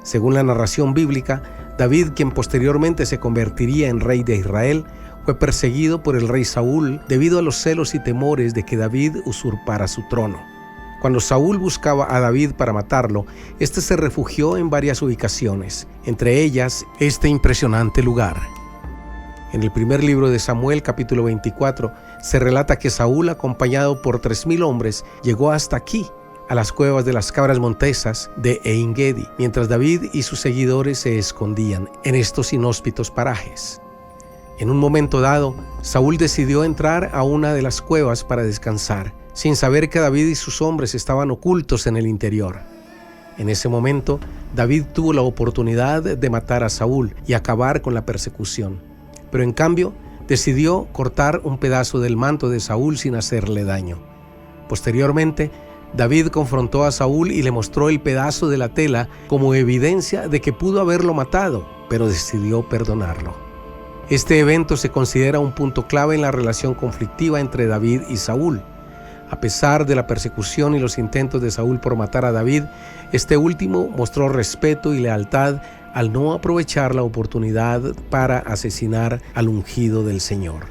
Según la narración bíblica, David, quien posteriormente se convertiría en rey de Israel, fue perseguido por el rey Saúl debido a los celos y temores de que David usurpara su trono. Cuando Saúl buscaba a David para matarlo, este se refugió en varias ubicaciones, entre ellas este impresionante lugar. En el primer libro de Samuel, capítulo 24, se relata que Saúl, acompañado por 3,000 hombres, llegó hasta aquí, a las cuevas de las cabras montesas de En-Gedi, mientras David y sus seguidores se escondían en estos inhóspitos parajes. En un momento dado, Saúl decidió entrar a una de las cuevas para descansar, sin saber que David y sus hombres estaban ocultos en el interior. En ese momento, David tuvo la oportunidad de matar a Saúl y acabar con la persecución, pero en cambio decidió cortar un pedazo del manto de Saúl sin hacerle daño. Posteriormente, David confrontó a Saúl y le mostró el pedazo de la tela como evidencia de que pudo haberlo matado, pero decidió perdonarlo. Este evento se considera un punto clave en la relación conflictiva entre David y Saúl. A pesar de la persecución y los intentos de Saúl por matar a David, este último mostró respeto y lealtad al no aprovechar la oportunidad para asesinar al ungido del Señor.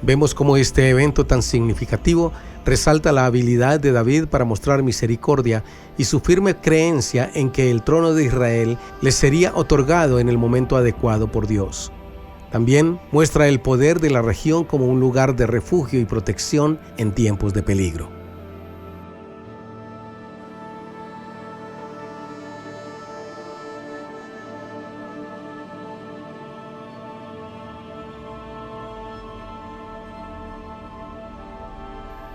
Vemos cómo este evento tan significativo resalta la habilidad de David para mostrar misericordia y su firme creencia en que el trono de Israel le sería otorgado en el momento adecuado por Dios. También muestra el poder de la región como un lugar de refugio y protección en tiempos de peligro.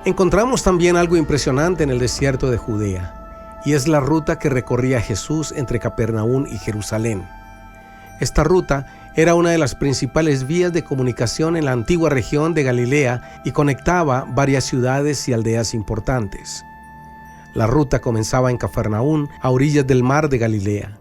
Encontramos también algo impresionante en el desierto de Judea, y es la ruta que recorría Jesús entre Capernaum y Jerusalén. Esta ruta era una de las principales vías de comunicación en la antigua región de Galilea y conectaba varias ciudades y aldeas importantes. La ruta comenzaba en Capernaum, a orillas del mar de Galilea.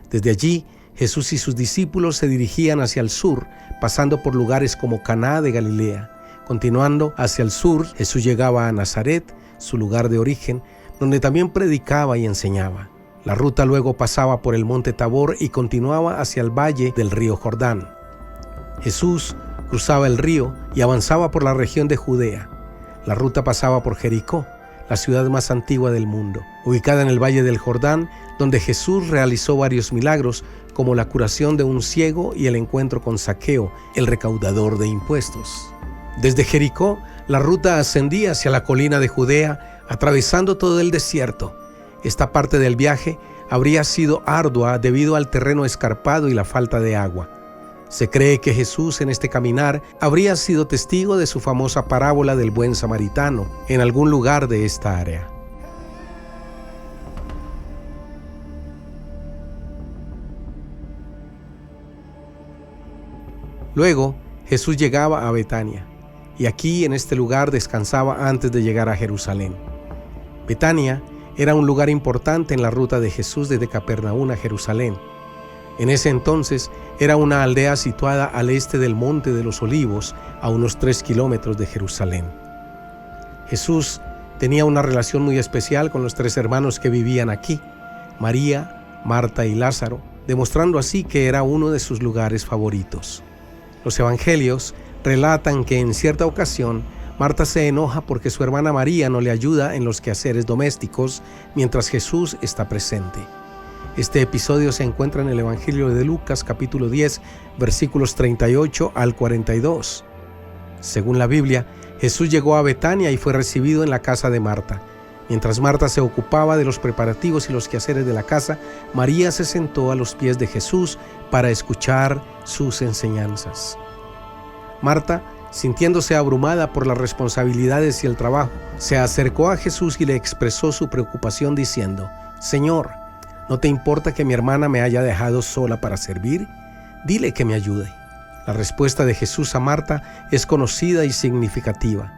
Desde allí, Jesús y sus discípulos se dirigían hacia el sur, pasando por lugares como Caná de Galilea. Continuando hacia el sur, Jesús llegaba a Nazaret, su lugar de origen, donde también predicaba y enseñaba. La ruta luego pasaba por el monte Tabor y continuaba hacia el valle del río Jordán. Jesús cruzaba el río y avanzaba por la región de Judea. La ruta pasaba por Jericó, la ciudad más antigua del mundo, ubicada en el valle del Jordán, donde Jesús realizó varios milagros, como la curación de un ciego y el encuentro con Zaqueo, el recaudador de impuestos. Desde Jericó, la ruta ascendía hacia la colina de Judea, atravesando todo el desierto. Esta parte del viaje habría sido ardua debido al terreno escarpado y la falta de agua. Se cree que Jesús en este caminar habría sido testigo de su famosa parábola del buen samaritano en algún lugar de esta área. Luego, Jesús llegaba a Betania, y aquí en este lugar descansaba antes de llegar a Jerusalén. Betania era un lugar importante en la ruta de Jesús desde Capernaum a Jerusalén. En ese entonces era una aldea situada al este del Monte de los Olivos, a unos 3 kilómetros de Jerusalén. Jesús tenía una relación muy especial con los 3 hermanos que vivían aquí, María, Marta y Lázaro, demostrando así que era uno de sus lugares favoritos. Los evangelios relatan que en cierta ocasión Marta se enoja porque su hermana María no le ayuda en los quehaceres domésticos mientras Jesús está presente. Este episodio se encuentra en el Evangelio de Lucas, capítulo 10, versículos 38 al 42. Según la Biblia, Jesús llegó a Betania y fue recibido en la casa de Marta. Mientras Marta se ocupaba de los preparativos y los quehaceres de la casa, María se sentó a los pies de Jesús para escuchar sus enseñanzas. Marta, sintiéndose abrumada por las responsabilidades y el trabajo, se acercó a Jesús y le expresó su preocupación diciendo: «Señor, ¿no te importa que mi hermana me haya dejado sola para servir? Dile que me ayude». La respuesta de Jesús a Marta es conocida y significativa.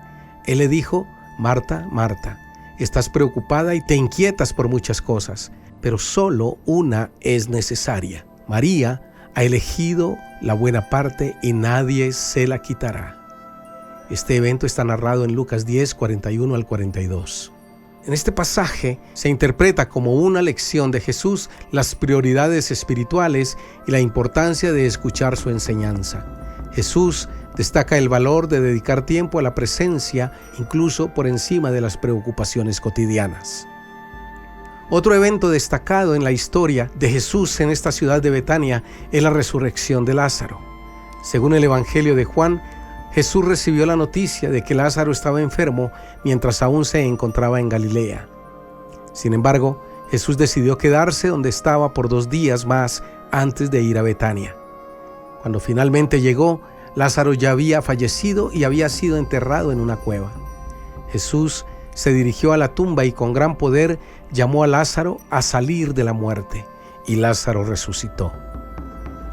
Él le dijo: «Marta, Marta, estás preocupada y te inquietas por muchas cosas, pero solo una es necesaria. María ha elegido la buena parte y nadie se la quitará». Este evento está narrado en Lucas 10, 41 al 42. En este pasaje se interpreta como una lección de Jesús las prioridades espirituales y la importancia de escuchar su enseñanza. Jesús Destaca el valor de dedicar tiempo a la presencia, incluso por encima de las preocupaciones cotidianas. Otro evento destacado en la historia de Jesús en esta ciudad de Betania es la resurrección de Lázaro. Según el Evangelio de Juan, Jesús recibió la noticia de que Lázaro estaba enfermo mientras aún se encontraba en Galilea. Sin embargo, Jesús decidió quedarse donde estaba por 2 días más antes de ir a Betania. Cuando finalmente llegó, Lázaro ya había fallecido y había sido enterrado en una cueva. Jesús se dirigió a la tumba y con gran poder llamó a Lázaro a salir de la muerte, y Lázaro resucitó.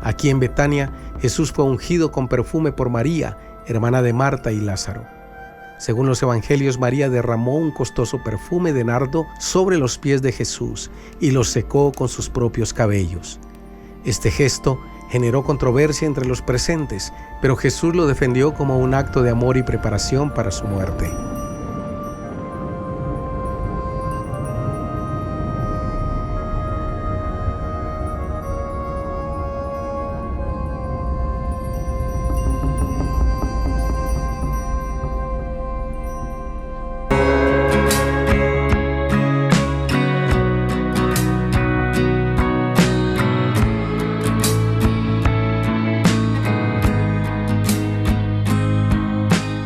Aquí en Betania, Jesús fue ungido con perfume por María, hermana de Marta y Lázaro. Según los evangelios, María derramó un costoso perfume de nardo sobre los pies de Jesús y los secó con sus propios cabellos. Este gesto generó controversia entre los presentes, pero Jesús lo defendió como un acto de amor y preparación para su muerte.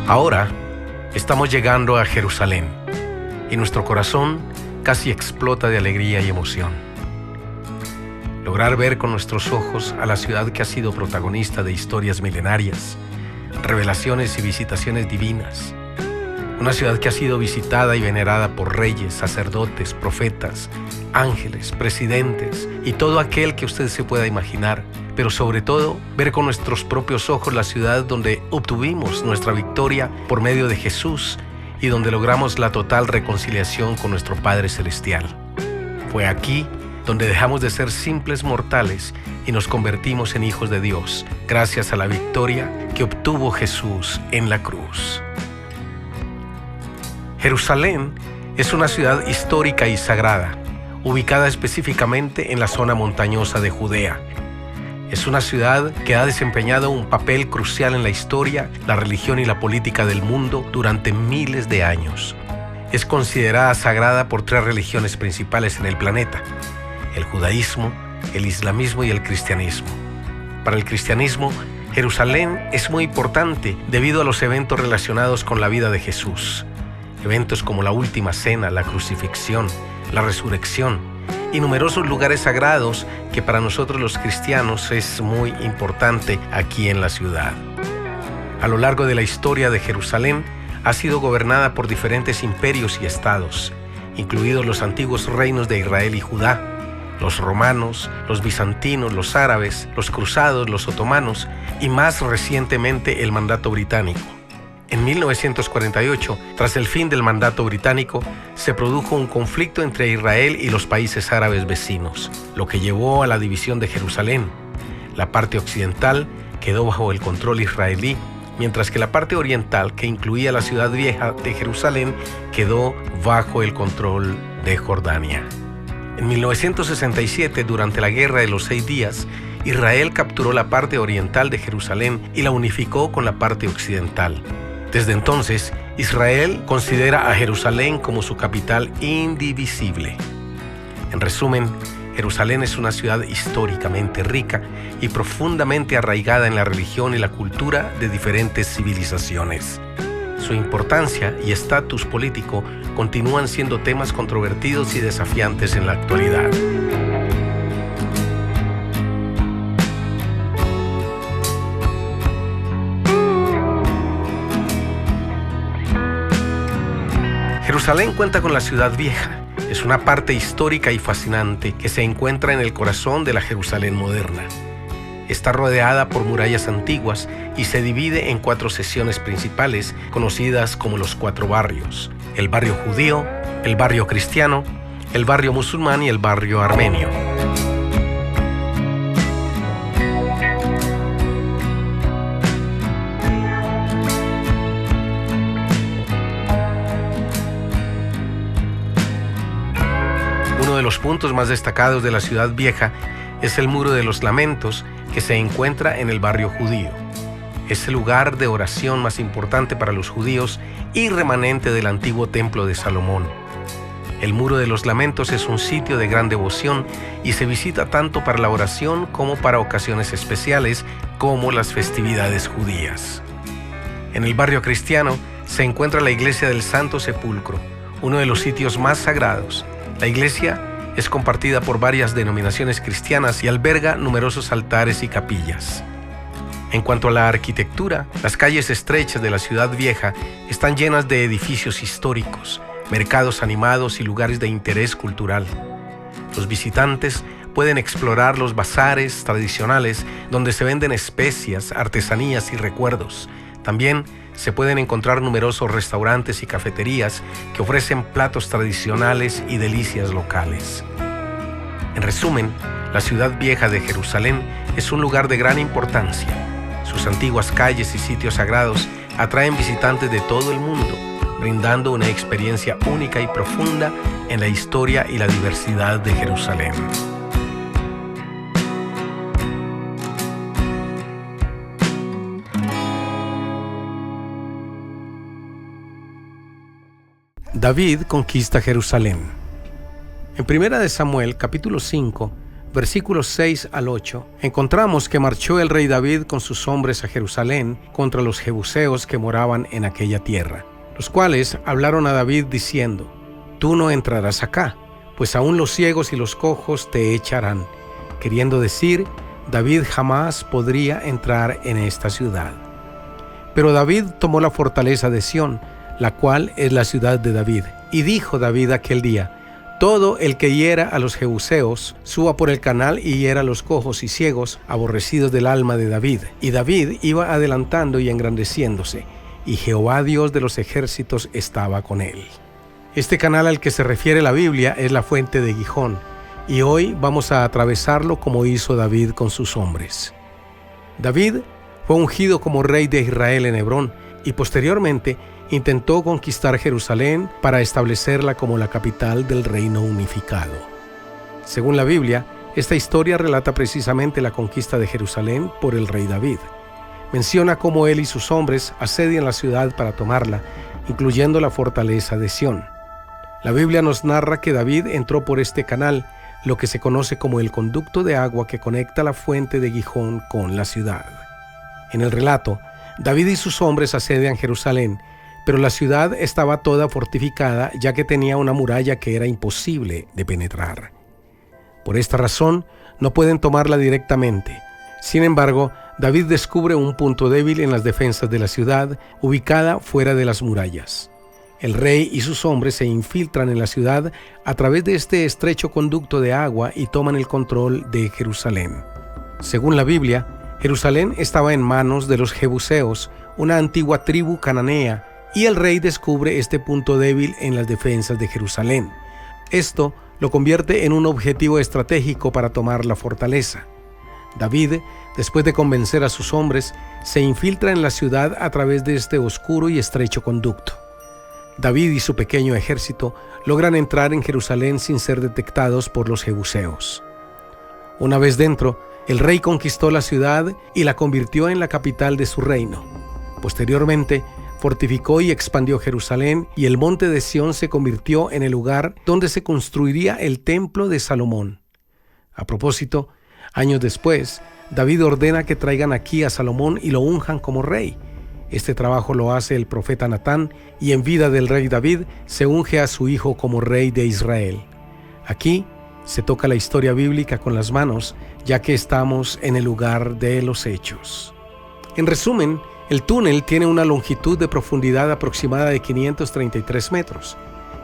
Ahora estamos llegando a Jerusalén y nuestro corazón casi explota de alegría y emoción. Lograr ver con nuestros ojos a la ciudad que ha sido protagonista de historias milenarias, revelaciones y visitaciones divinas. Una ciudad que ha sido visitada y venerada por reyes, sacerdotes, profetas, ángeles, presidentes y todo aquel que usted se pueda imaginar. Pero sobre todo, ver con nuestros propios ojos la ciudad donde obtuvimos nuestra victoria por medio de Jesús y donde logramos la total reconciliación con nuestro Padre Celestial. Fue aquí donde dejamos de ser simples mortales y nos convertimos en hijos de Dios, gracias a la victoria que obtuvo Jesús en la cruz. Jerusalén es una ciudad histórica y sagrada, ubicada específicamente en la zona montañosa de Judea. Es una ciudad que ha desempeñado un papel crucial en la historia, la religión y la política del mundo durante miles de años. Es considerada sagrada por 3 religiones principales en el planeta: el judaísmo, el islamismo y el cristianismo. Para el cristianismo, Jerusalén es muy importante debido a los eventos relacionados con la vida de Jesús. Eventos como la última cena, la crucifixión, la resurrección y numerosos lugares sagrados que para nosotros los cristianos es muy importante aquí en la ciudad. A lo largo de la historia de Jerusalén ha sido gobernada por diferentes imperios y estados, incluidos los antiguos reinos de Israel y Judá, los romanos, los bizantinos, los árabes, los cruzados, los otomanos y más recientemente el mandato británico. En 1948, tras el fin del mandato británico, se produjo un conflicto entre Israel y los países árabes vecinos, lo que llevó a la división de Jerusalén. La parte occidental quedó bajo el control israelí, mientras que la parte oriental, que incluía la ciudad vieja de Jerusalén, quedó bajo el control de Jordania. En 1967, durante la Guerra de los 6 días, Israel capturó la parte oriental de Jerusalén y la unificó con la parte occidental. Desde entonces, Israel considera a Jerusalén como su capital indivisible. En resumen, Jerusalén es una ciudad históricamente rica y profundamente arraigada en la religión y la cultura de diferentes civilizaciones. Su importancia y estatus político continúan siendo temas controvertidos y desafiantes en la actualidad. Jerusalén cuenta con la Ciudad Vieja. Es una parte histórica y fascinante que se encuentra en el corazón de la Jerusalén moderna. Está rodeada por murallas antiguas y se divide en 4 secciones principales conocidas como los 4 barrios: el barrio judío, el barrio cristiano, el barrio musulmán y el barrio armenio. Uno de los puntos más destacados de la Ciudad Vieja es el Muro de los Lamentos, que se encuentra en el barrio judío. Es el lugar de oración más importante para los judíos y remanente del antiguo templo de Salomón. El Muro de los Lamentos es un sitio de gran devoción y se visita tanto para la oración como para ocasiones especiales como las festividades judías. En el barrio cristiano se encuentra la Iglesia del Santo Sepulcro, uno de los sitios más sagrados. La iglesia es compartida por varias denominaciones cristianas y alberga numerosos altares y capillas. En cuanto a la arquitectura, las calles estrechas de la ciudad vieja están llenas de edificios históricos, mercados animados y lugares de interés cultural. Los visitantes pueden explorar los bazares tradicionales donde se venden especias, artesanías y recuerdos. También se pueden encontrar numerosos restaurantes y cafeterías que ofrecen platos tradicionales y delicias locales. En resumen, la ciudad vieja de Jerusalén es un lugar de gran importancia. Sus antiguas calles y sitios sagrados atraen visitantes de todo el mundo, brindando una experiencia única y profunda en la historia y la diversidad de Jerusalén. David conquista Jerusalén. En 1 Samuel, capítulo 5, versículos 6 al 8, encontramos que marchó el rey David con sus hombres a Jerusalén contra los jebuseos que moraban en aquella tierra, los cuales hablaron a David diciendo: «Tú no entrarás acá, pues aún los ciegos y los cojos te echarán», queriendo decir, David jamás podría entrar en esta ciudad. Pero David tomó la fortaleza de Sión, la cual es la ciudad de David. Y dijo David aquel día: «Todo el que hiera a los jebuseos, suba por el canal y hiera a los cojos y ciegos, aborrecidos del alma de David». Y David iba adelantando y engrandeciéndose, y Jehová Dios de los ejércitos estaba con él. Este canal al que se refiere la Biblia es la fuente de Gihón, y hoy vamos a atravesarlo como hizo David con sus hombres. David fue ungido como rey de Israel en Hebrón, y posteriormente intentó conquistar Jerusalén para establecerla como la capital del reino unificado. Según la Biblia, esta historia relata precisamente la conquista de Jerusalén por el rey David. Menciona cómo él y sus hombres asedian la ciudad para tomarla, incluyendo la fortaleza de Sión. La Biblia nos narra que David entró por este canal, lo que se conoce como el conducto de agua que conecta la fuente de Gihón con la ciudad. En el relato, David y sus hombres asedian Jerusalén, pero la ciudad estaba toda fortificada, ya que tenía una muralla que era imposible de penetrar. Por esta razón, no pueden tomarla directamente. Sin embargo, David descubre un punto débil en las defensas de la ciudad, ubicada fuera de las murallas. El rey y sus hombres se infiltran en la ciudad a través de este estrecho conducto de agua y toman el control de Jerusalén. Según la Biblia, Jerusalén estaba en manos de los jebuseos, una antigua tribu cananea, y el rey descubre este punto débil en las defensas de Jerusalén. Esto lo convierte en un objetivo estratégico para tomar la fortaleza. David, después de convencer a sus hombres, se infiltra en la ciudad a través de este oscuro y estrecho conducto. David y su pequeño ejército logran entrar en Jerusalén sin ser detectados por los jebuseos. Una vez dentro, el rey conquistó la ciudad y la convirtió en la capital de su reino. Posteriormente, fortificó y expandió Jerusalén, y el monte de Sión se convirtió en el lugar donde se construiría el templo de Salomón. A propósito, años después, David ordena que traigan aquí a Salomón y lo unjan como rey. Este trabajo lo hace el profeta Natán, y en vida del rey David se unge a su hijo como rey de Israel. Aquí se toca la historia bíblica con las manos, ya que estamos en el lugar de los hechos. En resumen, el túnel tiene una longitud de profundidad aproximada de 533 metros.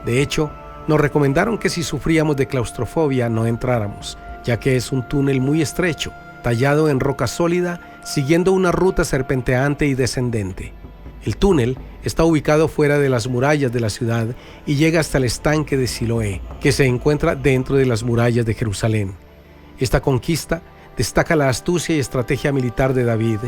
De hecho, nos recomendaron que si sufríamos de claustrofobia no entráramos, ya que es un túnel muy estrecho, tallado en roca sólida, siguiendo una ruta serpenteante y descendente. El túnel está ubicado fuera de las murallas de la ciudad y llega hasta el estanque de Siloé, que se encuentra dentro de las murallas de Jerusalén. Esta conquista destaca la astucia y estrategia militar de David.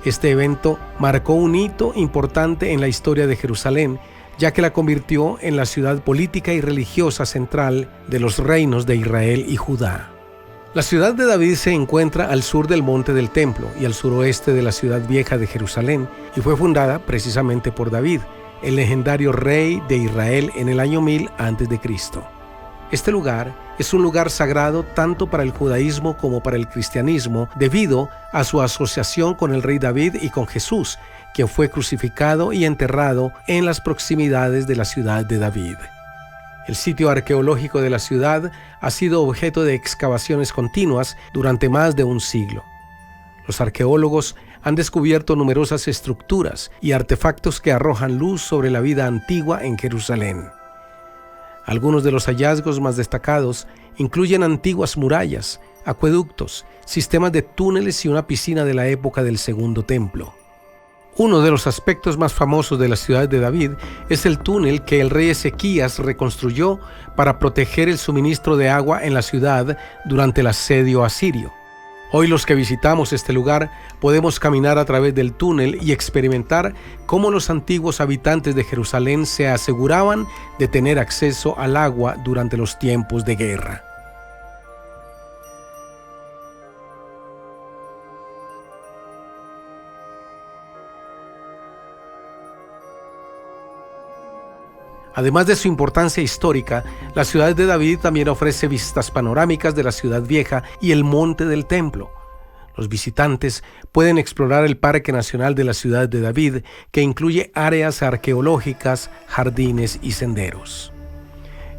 Este evento marcó un hito importante en la historia de Jerusalén, ya que la convirtió en la ciudad política y religiosa central de los reinos de Israel y Judá. La ciudad de David se encuentra al sur del Monte del Templo y al suroeste de la ciudad vieja de Jerusalén, y fue fundada precisamente por David, el legendario rey de Israel, en el año 1000 a.C. Este lugar es un lugar sagrado tanto para el judaísmo como para el cristianismo, debido a su asociación con el rey David y con Jesús, quien fue crucificado y enterrado en las proximidades de la ciudad de David. El sitio arqueológico de la ciudad ha sido objeto de excavaciones continuas durante más de un siglo. Los arqueólogos han descubierto numerosas estructuras y artefactos que arrojan luz sobre la vida antigua en Jerusalén. Algunos de los hallazgos más destacados incluyen antiguas murallas, acueductos, sistemas de túneles y una piscina de la época del Segundo Templo. Uno de los aspectos más famosos de la ciudad de David es el túnel que el rey Ezequías reconstruyó para proteger el suministro de agua en la ciudad durante el asedio asirio. Hoy los que visitamos este lugar podemos caminar a través del túnel y experimentar cómo los antiguos habitantes de Jerusalén se aseguraban de tener acceso al agua durante los tiempos de guerra. Además de su importancia histórica, la ciudad de David también ofrece vistas panorámicas de la ciudad vieja y el monte del templo. Los visitantes pueden explorar el Parque Nacional de la ciudad de David, que incluye áreas arqueológicas, jardines y senderos.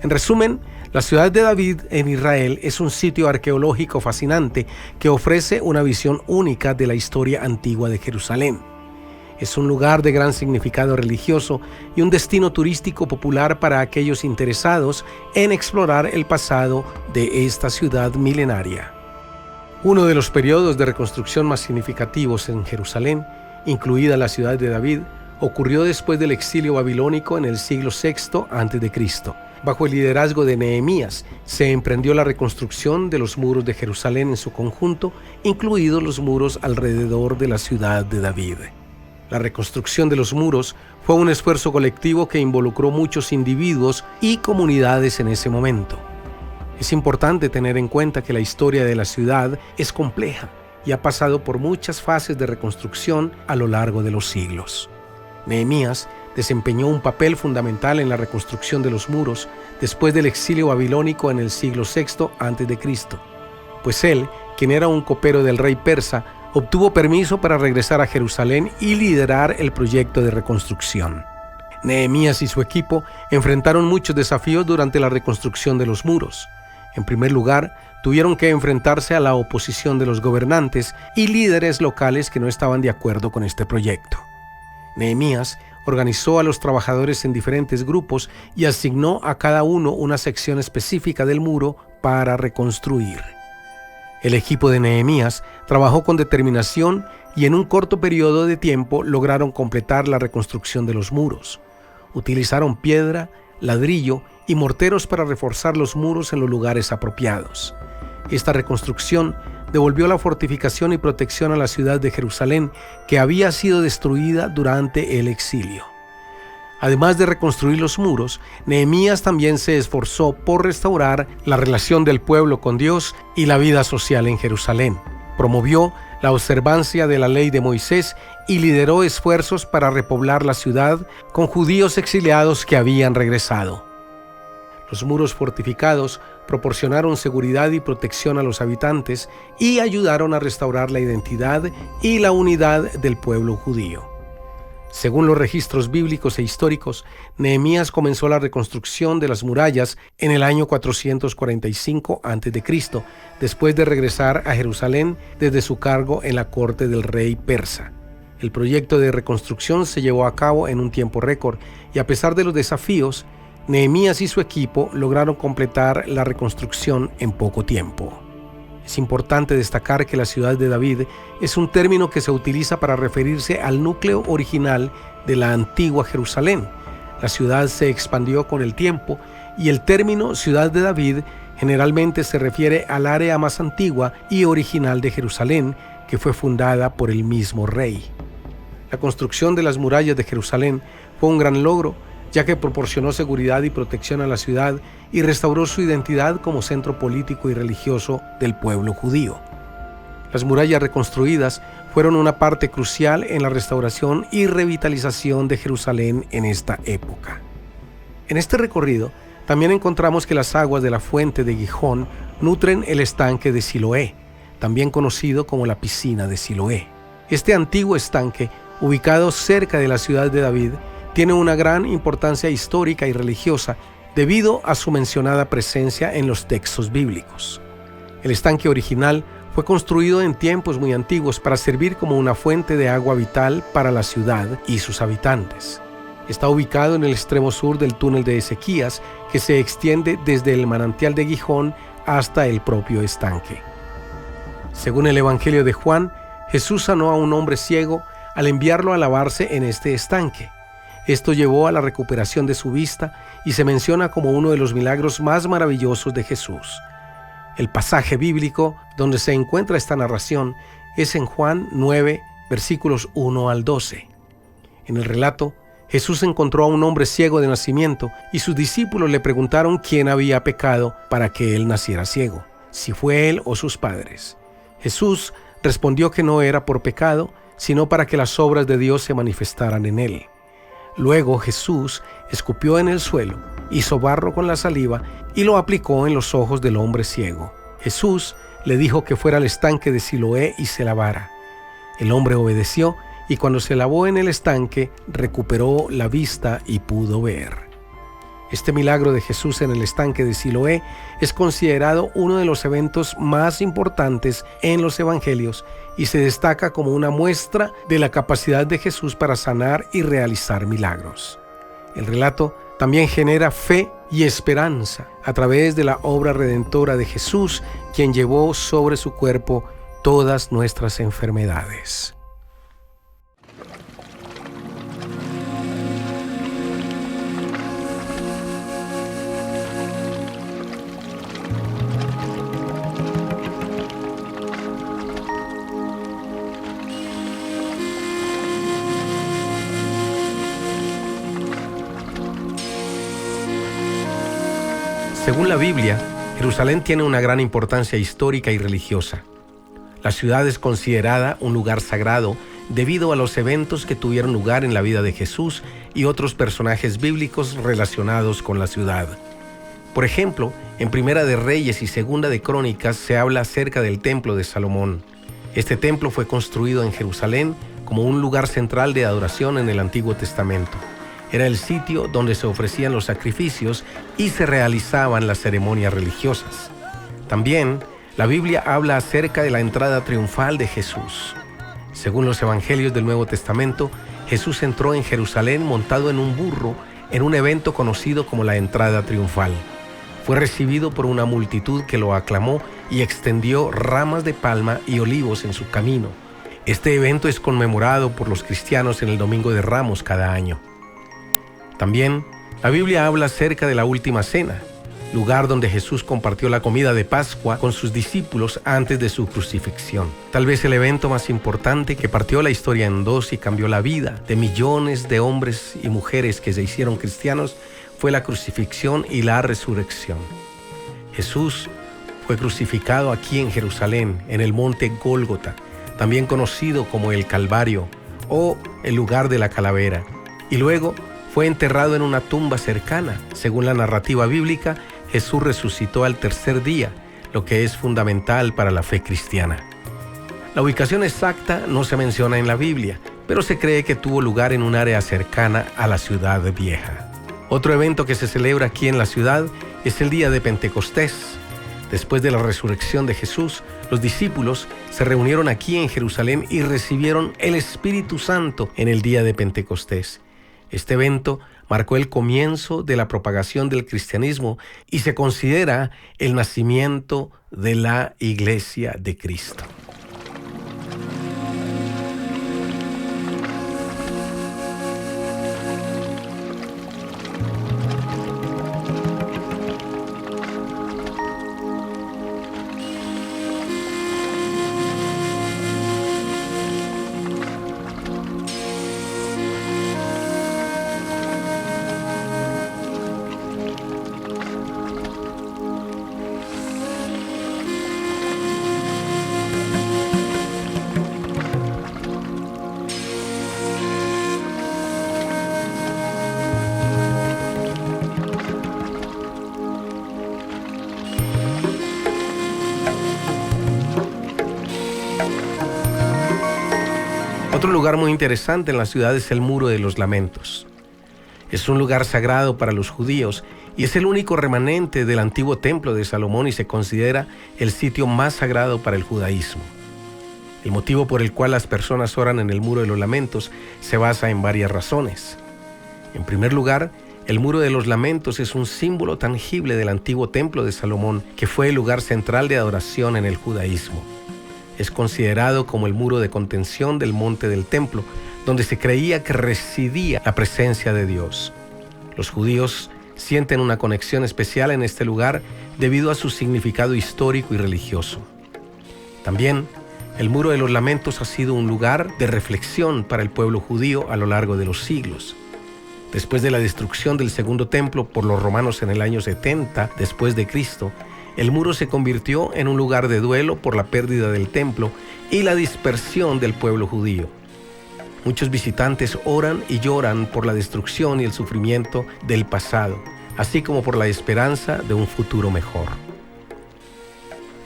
En resumen, la ciudad de David en Israel es un sitio arqueológico fascinante que ofrece una visión única de la historia antigua de Jerusalén. Es un lugar de gran significado religioso y un destino turístico popular para aquellos interesados en explorar el pasado de esta ciudad milenaria. Uno de los periodos de reconstrucción más significativos en Jerusalén, incluida la ciudad de David, ocurrió después del exilio babilónico en el siglo VI a.C. Bajo el liderazgo de Nehemías, se emprendió la reconstrucción de los muros de Jerusalén en su conjunto, incluidos los muros alrededor de la ciudad de David. La reconstrucción de los muros fue un esfuerzo colectivo que involucró muchos individuos y comunidades en ese momento. Es importante tener en cuenta que la historia de la ciudad es compleja y ha pasado por muchas fases de reconstrucción a lo largo de los siglos. Nehemías desempeñó un papel fundamental en la reconstrucción de los muros después del exilio babilónico en el siglo VI a.C., pues él, quien era un copero del rey persa, obtuvo permiso para regresar a Jerusalén y liderar el proyecto de reconstrucción. Nehemías y su equipo enfrentaron muchos desafíos durante la reconstrucción de los muros. En primer lugar, tuvieron que enfrentarse a la oposición de los gobernantes y líderes locales que no estaban de acuerdo con este proyecto. Nehemías organizó a los trabajadores en diferentes grupos y asignó a cada uno una sección específica del muro para reconstruir. El equipo de Nehemías trabajó con determinación y en un corto periodo de tiempo lograron completar la reconstrucción de los muros. Utilizaron piedra, ladrillo y morteros para reforzar los muros en los lugares apropiados. Esta reconstrucción devolvió la fortificación y protección a la ciudad de Jerusalén, que había sido destruida durante el exilio. Además de reconstruir los muros, Nehemías también se esforzó por restaurar la relación del pueblo con Dios y la vida social en Jerusalén. Promovió la observancia de la ley de Moisés y lideró esfuerzos para repoblar la ciudad con judíos exiliados que habían regresado. Los muros fortificados proporcionaron seguridad y protección a los habitantes y ayudaron a restaurar la identidad y la unidad del pueblo judío. Según los registros bíblicos e históricos, Nehemías comenzó la reconstrucción de las murallas en el año 445 a.C., después de regresar a Jerusalén desde su cargo en la corte del rey persa. El proyecto de reconstrucción se llevó a cabo en un tiempo récord y, a pesar de los desafíos, Nehemías y su equipo lograron completar la reconstrucción en poco tiempo. Es importante destacar que la ciudad de David es un término que se utiliza para referirse al núcleo original de la antigua Jerusalén. La ciudad se expandió con el tiempo y el término ciudad de David generalmente se refiere al área más antigua y original de Jerusalén, que fue fundada por el mismo rey. La construcción de las murallas de Jerusalén fue un gran logro, ya que proporcionó seguridad y protección a la ciudad y restauró su identidad como centro político y religioso del pueblo judío. Las murallas reconstruidas fueron una parte crucial en la restauración y revitalización de Jerusalén en esta época. En este recorrido también encontramos que las aguas de la fuente de Gijón nutren el estanque de Siloé, también conocido como la piscina de Siloé. Este antiguo estanque, ubicado cerca de la ciudad de David, tiene una gran importancia histórica y religiosa debido a su mencionada presencia en los textos bíblicos. El estanque original fue construido en tiempos muy antiguos para servir como una fuente de agua vital para la ciudad y sus habitantes. Está ubicado en el extremo sur del túnel de Ezequías, que se extiende desde el manantial de Gijón hasta el propio estanque. Según el Evangelio de Juan, Jesús sanó a un hombre ciego al enviarlo a lavarse en este estanque. Esto llevó a la recuperación de su vista y se menciona como uno de los milagros más maravillosos de Jesús. El pasaje bíblico donde se encuentra esta narración es en Juan 9, versículos 1 al 12. En el relato, Jesús encontró a un hombre ciego de nacimiento y sus discípulos le preguntaron quién había pecado para que él naciera ciego, si fue él o sus padres. Jesús respondió que no era por pecado, sino para que las obras de Dios se manifestaran en él. Luego Jesús escupió en el suelo, hizo barro con la saliva y lo aplicó en los ojos del hombre ciego. Jesús le dijo que fuera al estanque de Siloé y se lavara. El hombre obedeció y cuando se lavó en el estanque recuperó la vista y pudo ver. Este milagro de Jesús en el estanque de Siloé es considerado uno de los eventos más importantes en los evangelios y se destaca como una muestra de la capacidad de Jesús para sanar y realizar milagros. El relato también genera fe y esperanza a través de la obra redentora de Jesús, quien llevó sobre su cuerpo todas nuestras enfermedades. Según la Biblia, Jerusalén tiene una gran importancia histórica y religiosa. La ciudad es considerada un lugar sagrado debido a los eventos que tuvieron lugar en la vida de Jesús y otros personajes bíblicos relacionados con la ciudad. Por ejemplo, en Primera de Reyes y Segunda de Crónicas se habla acerca del Templo de Salomón. Este templo fue construido en Jerusalén como un lugar central de adoración en el Antiguo Testamento. Era el sitio donde se ofrecían los sacrificios y se realizaban las ceremonias religiosas. También, la Biblia habla acerca de la entrada triunfal de Jesús. Según los evangelios del Nuevo Testamento, Jesús entró en Jerusalén montado en un burro en un evento conocido como la entrada triunfal. Fue recibido por una multitud que lo aclamó y extendió ramas de palma y olivos en su camino. Este evento es conmemorado por los cristianos en el Domingo de Ramos cada año. También, la Biblia habla acerca de la Última Cena, lugar donde Jesús compartió la comida de Pascua con sus discípulos antes de su crucifixión. Tal vez el evento más importante que partió la historia en dos y cambió la vida de millones de hombres y mujeres que se hicieron cristianos fue la crucifixión y la resurrección. Jesús fue crucificado aquí en Jerusalén, en el monte Gólgota, también conocido como el Calvario o el lugar de la calavera, y luego fue enterrado en una tumba cercana. Según la narrativa bíblica, Jesús resucitó al tercer día, lo que es fundamental para la fe cristiana. La ubicación exacta no se menciona en la Biblia, pero se cree que tuvo lugar en un área cercana a la ciudad vieja. Otro evento que se celebra aquí en la ciudad es el día de Pentecostés. Después de la resurrección de Jesús, los discípulos se reunieron aquí en Jerusalén y recibieron el Espíritu Santo en el día de Pentecostés. Este evento marcó el comienzo de la propagación del cristianismo y se considera el nacimiento de la Iglesia de Cristo. Otro lugar muy interesante en la ciudad es el Muro de los Lamentos. Es un lugar sagrado para los judíos y es el único remanente del antiguo templo de Salomón y se considera el sitio más sagrado para el judaísmo. El motivo por el cual las personas oran en el Muro de los Lamentos se basa en varias razones. En primer lugar, el Muro de los Lamentos es un símbolo tangible del antiguo templo de Salomón, que fue el lugar central de adoración en el judaísmo. Es considerado como el muro de contención del monte del templo, donde se creía que residía la presencia de Dios. Los judíos sienten una conexión especial en este lugar debido a su significado histórico y religioso. También, el Muro de los Lamentos ha sido un lugar de reflexión para el pueblo judío a lo largo de los siglos. Después de la destrucción del segundo templo por los romanos en el año 70 después de Cristo, el muro se convirtió en un lugar de duelo por la pérdida del templo y la dispersión del pueblo judío. Muchos visitantes oran y lloran por la destrucción y el sufrimiento del pasado, así como por la esperanza de un futuro mejor.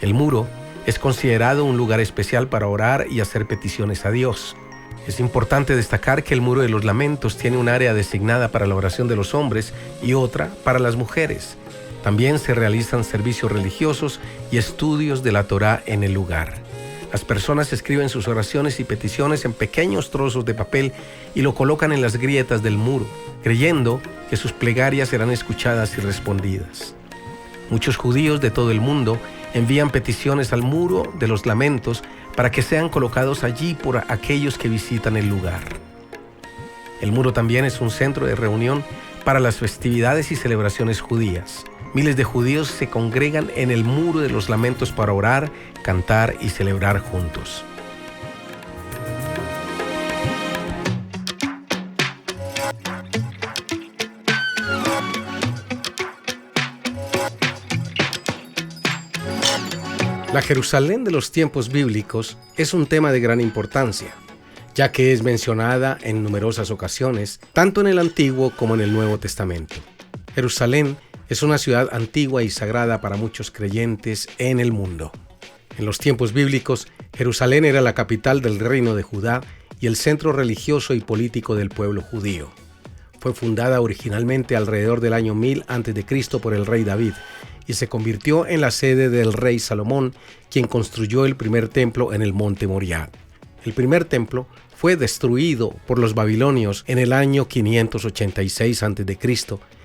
El muro es considerado un lugar especial para orar y hacer peticiones a Dios. Es importante destacar que el Muro de los Lamentos tiene un área designada para la oración de los hombres y otra para las mujeres. También se realizan servicios religiosos y estudios de la Torá en el lugar. Las personas escriben sus oraciones y peticiones en pequeños trozos de papel y lo colocan en las grietas del muro, creyendo que sus plegarias serán escuchadas y respondidas. Muchos judíos de todo el mundo envían peticiones al Muro de los Lamentos para que sean colocados allí por aquellos que visitan el lugar. El muro también es un centro de reunión para las festividades y celebraciones judías. Miles de judíos se congregan en el Muro de los Lamentos para orar, cantar y celebrar juntos. La Jerusalén de los tiempos bíblicos es un tema de gran importancia, ya que es mencionada en numerosas ocasiones, tanto en el Antiguo como en el Nuevo Testamento. Jerusalén es una ciudad antigua y sagrada para muchos creyentes en el mundo. En los tiempos bíblicos, Jerusalén era la capital del reino de Judá y el centro religioso y político del pueblo judío. Fue fundada originalmente alrededor del año 1000 a.C. por el rey David y se convirtió en la sede del rey Salomón, quien construyó el primer templo en el monte Moriah. El primer templo fue destruido por los babilonios en el año 586 a.C.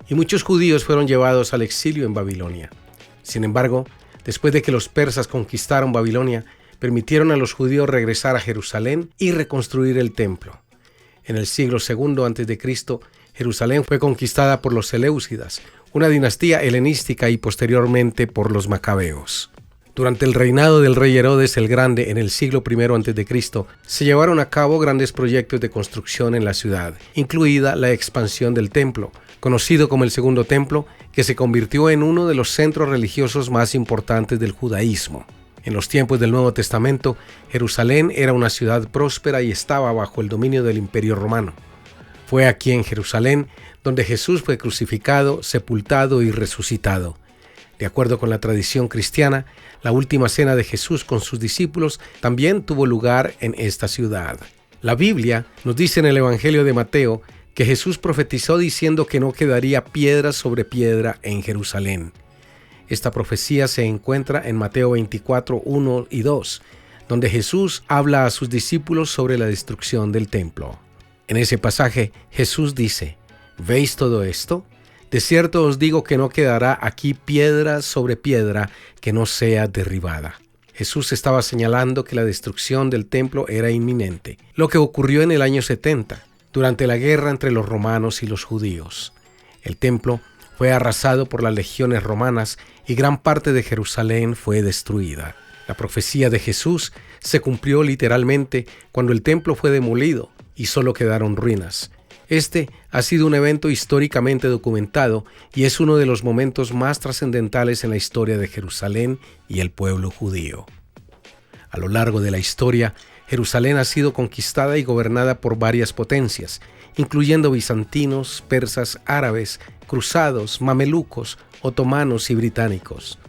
y muchos judíos fueron llevados al exilio en Babilonia. Sin embargo, después de que los persas conquistaron Babilonia, permitieron a los judíos regresar a Jerusalén y reconstruir el templo. En el siglo II a.C., Jerusalén fue conquistada por los Seleucidas, una dinastía helenística, y posteriormente por los macabeos. Durante el reinado del rey Herodes el Grande en el siglo I a.C., se llevaron a cabo grandes proyectos de construcción en la ciudad, incluida la expansión del templo, conocido como el Segundo Templo, que se convirtió en uno de los centros religiosos más importantes del judaísmo. En los tiempos del Nuevo Testamento, Jerusalén era una ciudad próspera y estaba bajo el dominio del Imperio Romano. Fue aquí en Jerusalén donde Jesús fue crucificado, sepultado y resucitado. De acuerdo con la tradición cristiana, la última cena de Jesús con sus discípulos también tuvo lugar en esta ciudad. La Biblia nos dice en el Evangelio de Mateo que Jesús profetizó diciendo que no quedaría piedra sobre piedra en Jerusalén. Esta profecía se encuentra en Mateo 24, 1 y 2, donde Jesús habla a sus discípulos sobre la destrucción del templo. En ese pasaje, Jesús dice: ¿veis todo esto? De cierto os digo que no quedará aquí piedra sobre piedra que no sea derribada. Jesús estaba señalando que la destrucción del templo era inminente, lo que ocurrió en el año 70, durante la guerra entre los romanos y los judíos. El templo fue arrasado por las legiones romanas y gran parte de Jerusalén fue destruida. La profecía de Jesús se cumplió literalmente cuando el templo fue demolido y solo quedaron ruinas. Este ha sido un evento históricamente documentado y es uno de los momentos más trascendentales en la historia de Jerusalén y el pueblo judío. A lo largo de la historia, Jerusalén ha sido conquistada y gobernada por varias potencias, incluyendo bizantinos, persas, árabes, cruzados, mamelucos, otomanos y británicos.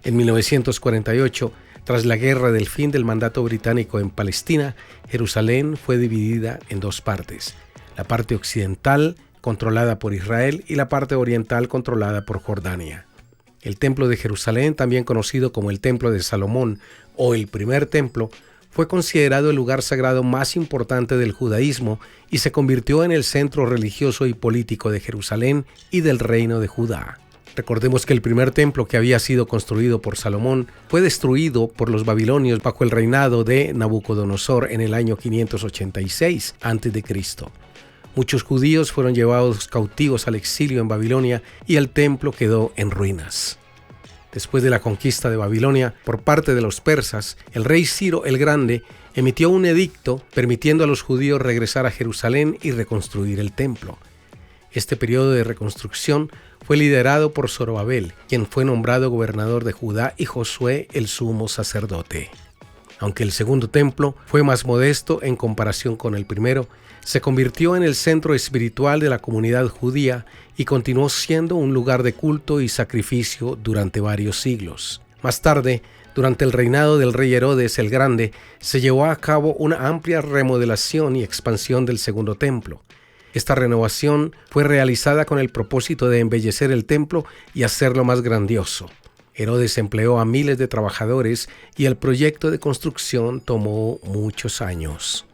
En 1948, Tras la guerra del fin del mandato británico en Palestina, Jerusalén fue dividida en dos partes: la parte occidental, controlada por Israel, y la parte oriental, controlada por Jordania. El Templo de Jerusalén, también conocido como el Templo de Salomón o el Primer Templo, fue considerado el lugar sagrado más importante del judaísmo y se convirtió en el centro religioso y político de Jerusalén y del reino de Judá. Recordemos que el primer templo, que había sido construido por Salomón, fue destruido por los babilonios bajo el reinado de Nabucodonosor en el año 586 a.C. Muchos judíos fueron llevados cautivos al exilio en Babilonia y el templo quedó en ruinas. Después de la conquista de Babilonia por parte de los persas, el rey Ciro el Grande emitió un edicto permitiendo a los judíos regresar a Jerusalén y reconstruir el templo. Este periodo de reconstrucción fue liderado por Zorobabel, quien fue nombrado gobernador de Judá, y Josué el sumo sacerdote. Aunque el segundo templo fue más modesto en comparación con el primero, se convirtió en el centro espiritual de la comunidad judía y continuó siendo un lugar de culto y sacrificio durante varios siglos. Más tarde, durante el reinado del rey Herodes el Grande, se llevó a cabo una amplia remodelación y expansión del segundo templo. Esta renovación fue realizada con el propósito de embellecer el templo y hacerlo más grandioso. Herodes empleó a miles de trabajadores y el proyecto de construcción tomó muchos años.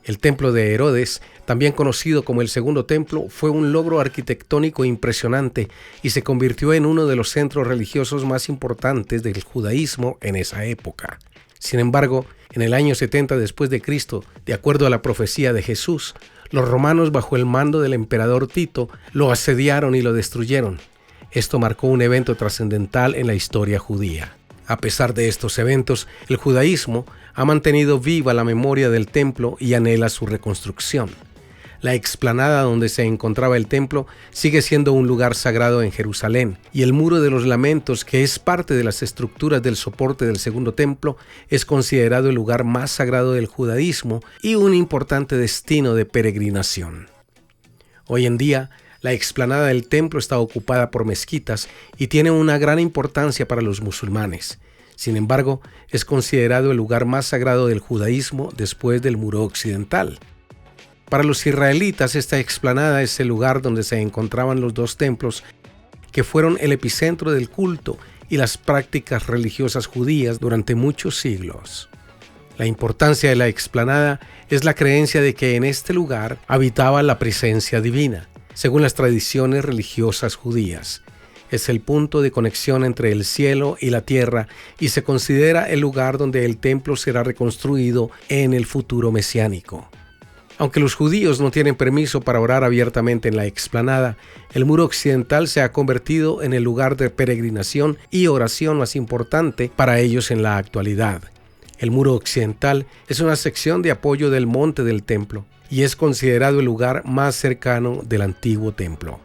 El templo de Herodes, también conocido como el Segundo Templo, fue un logro arquitectónico impresionante y se convirtió en uno de los centros religiosos más importantes del judaísmo en esa época. Sin embargo, en el año 70 después de Cristo, de acuerdo a la profecía de Jesús, los romanos, bajo el mando del emperador Tito, lo asediaron y lo destruyeron. Esto marcó un evento trascendental en la historia judía. A pesar de estos eventos, el judaísmo ha mantenido viva la memoria del templo y anhela su reconstrucción. La explanada donde se encontraba el templo sigue siendo un lugar sagrado en Jerusalén, y el Muro de los Lamentos, que es parte de las estructuras del soporte del segundo templo, es considerado el lugar más sagrado del judaísmo y un importante destino de peregrinación. Hoy en día, la explanada del templo está ocupada por mezquitas y tiene una gran importancia para los musulmanes. Sin embargo, es considerado el lugar más sagrado del judaísmo después del Muro Occidental. Para los israelitas, esta explanada es el lugar donde se encontraban los dos templos, que fueron el epicentro del culto y las prácticas religiosas judías durante muchos siglos. La importancia de la explanada es la creencia de que en este lugar habitaba la presencia divina, según las tradiciones religiosas judías. Es el punto de conexión entre el cielo y la tierra y se considera el lugar donde el templo será reconstruido en el futuro mesiánico. Aunque los judíos no tienen permiso para orar abiertamente en la explanada, el Muro Occidental se ha convertido en el lugar de peregrinación y oración más importante para ellos en la actualidad. El Muro Occidental es una sección de apoyo del monte del templo y es considerado el lugar más cercano del antiguo templo.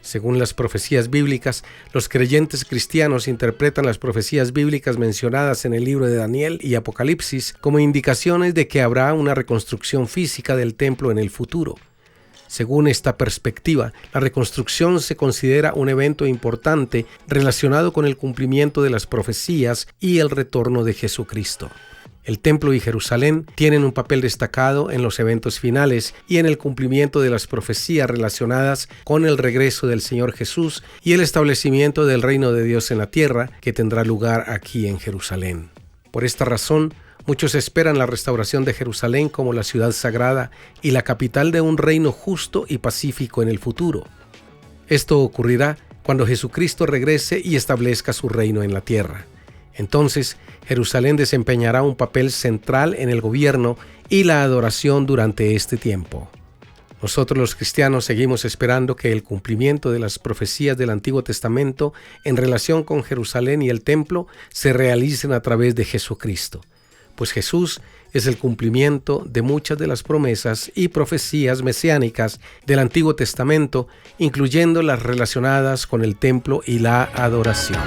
Según las profecías bíblicas, los creyentes cristianos interpretan las profecías bíblicas mencionadas en el libro de Daniel y Apocalipsis como indicaciones de que habrá una reconstrucción física del templo en el futuro. Según esta perspectiva, la reconstrucción se considera un evento importante relacionado con el cumplimiento de las profecías y el retorno de Jesucristo. El templo y Jerusalén tienen un papel destacado en los eventos finales y en el cumplimiento de las profecías relacionadas con el regreso del Señor Jesús y el establecimiento del reino de Dios en la tierra, que tendrá lugar aquí en Jerusalén. Por esta razón, muchos esperan la restauración de Jerusalén como la ciudad sagrada y la capital de un reino justo y pacífico en el futuro. Esto ocurrirá cuando Jesucristo regrese y establezca su reino en la tierra. Entonces, Jerusalén desempeñará un papel central en el gobierno y la adoración durante este tiempo. Nosotros los cristianos seguimos esperando que el cumplimiento de las profecías del Antiguo Testamento en relación con Jerusalén y el templo se realicen a través de Jesucristo, pues Jesús es el cumplimiento de muchas de las promesas y profecías mesiánicas del Antiguo Testamento, incluyendo las relacionadas con el templo y la adoración.